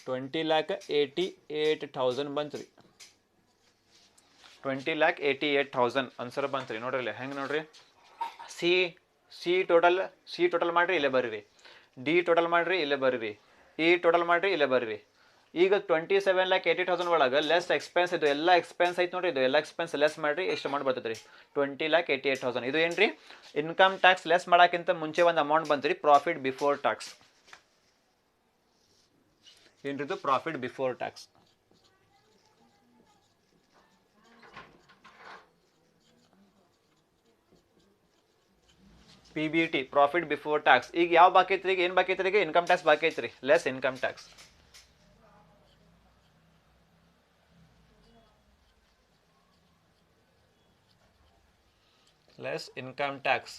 20,88,000 ಬಂತು ರೀ. 20,88,000 ಆನ್ಸರ್ ಬಂತು ರೀ. ನೋಡ್ರಿ ಹೆಂಗೆ ನೋಡ್ರಿ. ಸಿ ಟೋಟಲ್ ಮಾಡಿರಿ ಇಲ್ಲೇ ಬರ್ರಿ, ಡಿ ಟೋಟಲ್ ಮಾಡಿರಿ ಇಲ್ಲೇ ಬರ್ರಿ, ಇ ಟೋಟಲ್ ಮಾಡಿರಿ ಇಲ್ಲೇ ಬರ್ರಿ. ಈಗ 27,80,000 ಒಳಗೆ ಲೆಸ್ ಎಕ್ಸ್ಪೆನ್ಸ್, ಇದು ಎಲ್ಲ ಎಕ್ಸ್ಪೆನ್ಸ್ ಐತೆ ನೋಡಿರಿ, ಇದು ಎಲ್ಲ ಎಕ್ಸ್ಪೆನ್ಸ್ ಲೆಸ್ ಮಾಡಿರಿ ಎಷ್ಟು ಅಮೌಂಟ್ ಬರ್ತದೆ ರೀ 20,88,000. ಇದು ಏನು ರೀ ಇನ್ಕಮ್ ಟ್ಯಾಕ್ಸ್ ಲೆಸ್ ಮಾಡೋಕ್ಕಿಂತ ಮುಂಚೆ ಒಂದು ಅಮೌಂಟ್ ಬಂತು ರೀ ಪ್ರಾಫಿಟ್ ಬಿಫೋರ್ ಟ್ಯಾಕ್ಸ್. ಏನ್ರಿದು profit before tax. P B T profit before tax. ಈಗ ಯಾವ ಬಾಕಿ ಐತ್ರಿ, ಈಗ ಏನು ಬಾಕಿ ಐತ್ರಿ, ಈಗ ಇನ್ಕಮ್ ಟ್ಯಾಕ್ಸ್ ಬಾಕಿ ಐತ್ರಿ, less income tax. Less income tax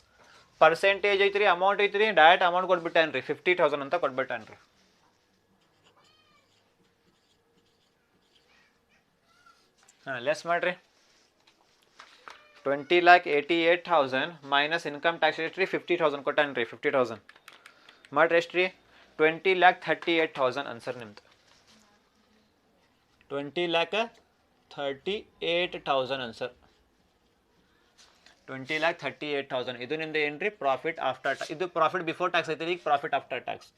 percentage ಐತ್ರಿ, ಅಮೌಂಟ್ ಐತ್ರಿ, ಡೈರೆಕ್ಟ್ ಅಮೌಂಟ್ ಕೊಟ್ಬಿಟ್ಟಾನ್ರಿ 50,000 ಅಂತ ಕೊಟ್ಬಿಟ್ಟಾನ್ರಿ. ಹಾಂ ಲೆಸ್ ಮಾಡ್ರಿ 20,88,000 ಮೈನಸ್ ಇನ್ಕಮ್ ಟ್ಯಾಕ್ಸ್ ಎಷ್ಟು ರೀ 50,000 ಕೊಟ್ಟಾನ್ರಿ 50,000 ಮಾಡ್ರಿ ಎಷ್ಟು ರೀ 20,38,000 ಆನ್ಸರ್ ನಿಮ್ದು. 20,38,000 ಆನ್ಸರ್. 20,38,000 ಇದು ನಿಮ್ದು ಏನ್ರಿ ಪ್ರಾಫಿಟ್ ಆಫ್ಟರ್ ಟ್ಯಾಕ್ಸ್. ಇದು ಪ್ರಾಫಿಟ್ ಬಿಫೋರ್ ಟ್ಯಾಕ್ಸ್ ಐತಿ, ಈಗ profit after tax.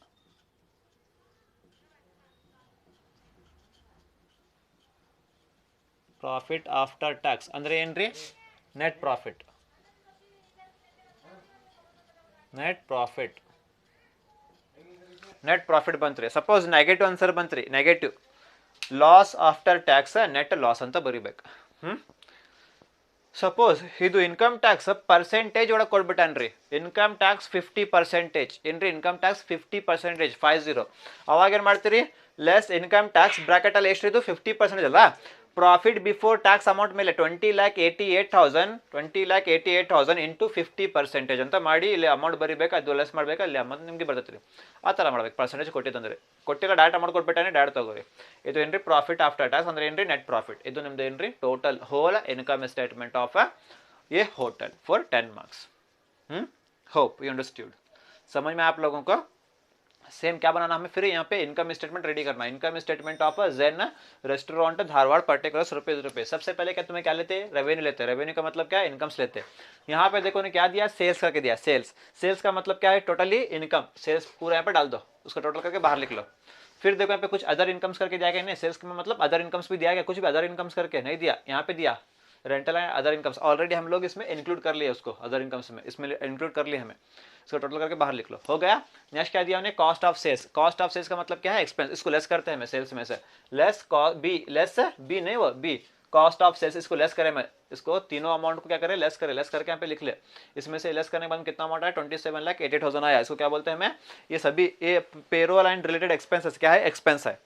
Profit after tax ಅಂದ್ರೆ ಏನ್ರಿ ನೆಟ್ ಪ್ರಾಫಿಟ್. ನೆಟ್ ಪ್ರಾಫಿಟ್ ಬಂತ್ರಿ. ಸಪೋಸ್ ನೆಗೆಟಿವ್ ಆನ್ಸರ್ ಬಂತ್ರಿ, negative loss after tax net loss ಅಂತ ಬರಿಬೇಕು. ಸಪೋಸ್ ಇದು ಇನ್ಕಮ್ ಟ್ಯಾಕ್ಸ್ ಪರ್ಸೆಂಟೇಜ್ ಒಳಗೆ ಕೊಟ್ಬಿಟ್ಟಾನ್ರಿ, ಇನ್ಕಮ್ ಟ್ಯಾಕ್ಸ್ 50%. ಏನ್ರಿ ಇನ್ಕಮ್ ಟ್ಯಾಕ್ಸ್ 50%, 50. ಅವಾಗ ಏನು ಮಾಡ್ತೀರಿ ಲೆಸ್ ಇನ್ಕಮ್ ಟ್ಯಾಕ್ಸ್ ಬ್ರಾಕೆಟಲ್ಲಿ ಎಷ್ಟು ಇದು 50% ಅಲ್ಲ, ಪ್ರಾಫಿಟ್ ಬಿಫೋರ್ ಟ್ಯಾಕ್ಸ್ ಅಮೌಂಟ್ ಮೇಲೆ 20,88,000 ಇಂಟು 50% ಅಂತ ಮಾಡಿ ಇಲ್ಲಿ ಅಮೌಂಟ್ ಬರಿಬೇಕು, ಅದು ಲೆಸ್ ಮಾಡಬೇಕು, ಅಲ್ಲಿ ಅಮೌಂಟ್ ನಿಮಗೆ ಬರ್ತೈತಿ. ಆ ಥರ ಮಾಡ್ಬೇಕು. ಪರ್ಸೆಂಟೇಜ್ ಕೊಟ್ಟಿದ್ದಂದ್ರೆ ಕೊಟ್ಟಿಲ್ಲ, ಡೈರೆಕ್ಟ್ ಅಮೌಂಟ್ ಕೊಟ್ಬಿಟ್ಟಾನೆ, ಡೈರೆಕ್ಟ್ ತಗೋರಿ. ಇದು ಏನ್ರಿ ಪ್ರಾಫಿಟ್ ಆಫ್ಟರ್ ಟ್ಯಾಕ್ಸ್ ಅಂದ್ರೆ ಏನ್ರಿ ನೆಟ್ ಪ್ರಾಫಿಟ್. ಇದು ನಿಮ್ದು ಏನ್ರಿ total whole income statement of a hotel for 10 marks. Hope you understood. समझ में आप लोगों को. सेम क्या बनाना हमें फिर यहाँ पे इनकम स्टेटमेंट रेडी करना है. Income statement of Zen restaurant Dharwad particular रुपये. सबसे पहले क्या तुम्हें क्या लेते हैं रेवेन्यू लेते हैं. रेवेन्यू का मतलब क्या है इनकम्स लेते हैं. यहाँ पे देखो ने क्या दिया सेल्स करके दिया. सेल्स का मतलब क्या है टोटली इनकम. सेल्स पूरा यहाँ पे डाल दो, उसको टोटल करके बाहर लिख लो. फिर देखो यहाँ पे कुछ अदर इनकम्स करके दिया गया. नहीं सेल्स में मतलब अदर इनकम्स भी दिया गया, कुछ भी अदर इनकम्स करके नहीं दिया. यहाँ पे दिया rental and other incomes. Already हम लोग इसमें इंक्लूड कर लिए उसको, अदर इनकम्स में इसमें इंक्लूड कर लिए हमें. इसको टोटल करके बाहर लिख लो. हो गया. नेक्स्ट क्या दिया हमने cost of sales. Cost of sales का मतलब क्या है एक्सपेंस. इसको लेस करते हैं हमें सेल्स में से. लेस बी नहीं वो बी कॉस्ट ऑफ सेल्स. इसको लेस करें मैं, इसको तीनों अमाउंट को क्या करें लेस करें. लेस करके यहाँ पे लिख ले. इसमें से लेस करने के बाद कितना अमाउंट आया 27,80,000 आया. इसको क्या बोलते हैं हमें ये सभी ये पेरोल एंड रिलेटेड एक्सपेंसेस क्या है एक्सपेंस है.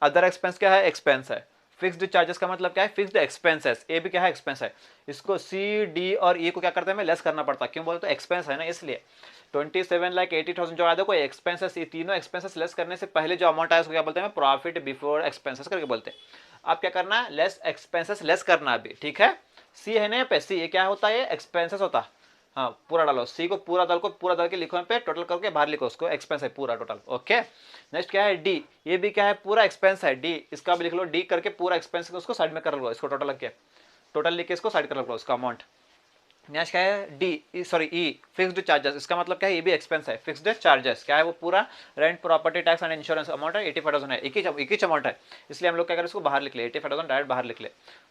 अदर एक्सपेंस क्या है एक्सपेंस है. फिक्स्ड चार्जेस का मतलब क्या है फिक्स्ड एक्सपेंसेस. ए भी क्या है एक्सपेंस है. इसको सी डी और ई को क्या करते हैं हमें लेस करना पड़ता है. क्यों बोलते हैं एक्सपेंस है ना इसलिए. 27,80,000 जो आया देखो एक्सपेंसेस. ये तीनों एक्सपेंसेस लेस करने से पहले जो अमाउंट आया उसको क्या बोलते हैं प्रॉफिट बिफोर एक्सपेंसेस करके बोलते हैं. आप क्या करना है लेस एक्सपेंसेस लेस करना अभी. ठीक है. सी है ना पे सी ये क्या होता है एक्सपेंसेस होता है. हाँ पूरा डालो. सी को पूरा डाल के लिखो पे टोटल करके बाहर लिखो उसको एक्सपेंस है पूरा टोटल. ओके. नेक्स्ट क्या है डी. ये भी क्या है पूरा एक्सपेंस है. डी इसका भी लिख लो. डी करके पूरा एक्सपेंस उसको साइड में कर लो. इसको टोटल लिख के इसको साइड कर लो उसका अमाउंट. नेक्स्ट क्या है डी सॉरी ई फिक्स्ड चार्जेस. इसका मतलब क्या है ये भी एक्सपेंस है. फिक्स्ड चार्जेस क्या है वो पूरा rent property tax and insurance amount है 85,000 है. एक ही अमाउंट है इसलिए हम लोग क्या करें इसको बाहर लिख ले. 85,000 डायरेक्ट बाहर लिख ले.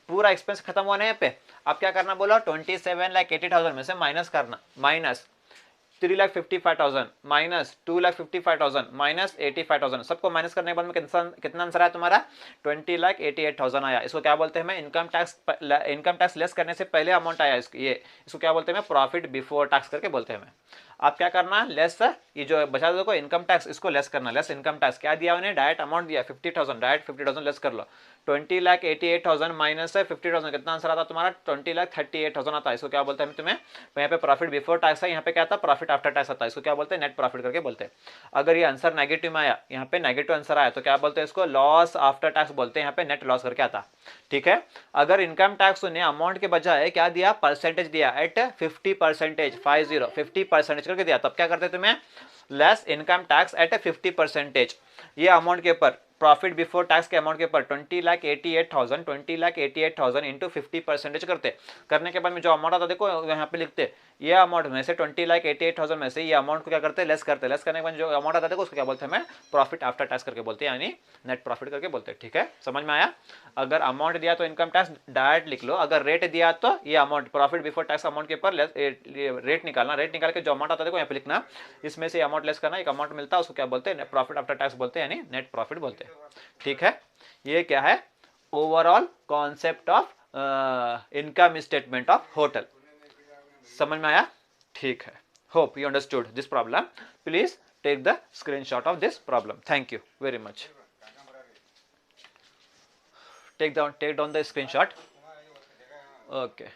पूरा एक्सपेंस खत्म हुआ ना यहाँ पे. आप क्या करना बोला 27,80,000 में से माइनस करना. Minus 3,55,000 minus 2,55,000 minus 85,000. सबको माइनस करने के बाद में कितना आंसर आया तुम्हारा 20,88,000 आया. इसको क्या बोलते हैं इनकम टैक्स लेस करने से पहले अमाउंट आया. इसको क्या बोलते हैं प्रॉफिट बिफोर टैक्स करके बोलते हैं. आप क्या करना लेस ये जो बचा दो इनकम टैक्स इसको लेस करना. लेस इनकम टैक्स क्या दिया उन्हें डायरेक्ट अमाउंट दिया 50,000. डायरेक्ट 50,000 लेस कर लो. 20,88,000 माइनस 50,000 कितना आंसर आता तुम्हारा 20,38,000 आता है. इसको क्या बोलते हैं तुम्हें यहाँ पे प्रॉफिट बिफोर टैक्स है. यहाँ पे क्या था प्रॉफिट आफ्टर टैक्स आता है. इसको क्या बोलते हैं नेट प्रॉफिट करके बोलते हैं. अगर ये आंसर नेगेटिव में आया यहाँ पे नेगेटिव आंसर आया तो क्या बोलते हैं इसको लॉस आफ्टर टैक्स बोलते हैं. यहाँ पे नेट लॉस करके आता. ठीक है. अगर इनकम टैक्स ने अमाउंट के बजाय क्या दिया परसेंटेज दिया एट 50% 50% करके दिया तब क्या करते तुम्हें लेस इनकम टैक्स एट 50%. ये अमाउंट के ऊपर प्रॉफिट बिफोर टैक्स के अमाउंट के ऊपर 20,88,000 इंटू 50% करने के बाद में जो अमाउंट आता है देखो यहाँ पे लिखते ये अमाउंट में से 20,88,000 में से ये अमाउंट को क्या करते हैं, लेस करते हैं। लेस करने के बाद जो अमाउंट आता है देखो उसको क्या बोलते हैं, मैं प्रॉफिट आफ्टर टैक्स करके बोलते हैं, यानी नेट प्रॉफिट करके बोलते हैं। ठीक है, समझ में आया। अगर अमाउंट दिया तो इनकम टैक्स डायरेक्ट लिख लो, अगर रेट दिया तो ये amount profit before tax amount के ऊपर रेट निकालना, रेट निकाल के जो अमाउंट आता है देखो यहाँ पे लिखना, इसमें से अमाउंट लेस करना, एक अमाउंट मिलता है उसको क्या बोलते हैं, प्रॉफिट आफ्टर टैक्स बोलते हैं, यानी नेट प्रॉफिट बोलते हैं। ठीक है, ये क्या है overall concept of income statement of hotel, समझ में आया। ठीक है, hope you understood this problem. Please take the screenshot of this problem, thank you very much. take down the screenshot, okay।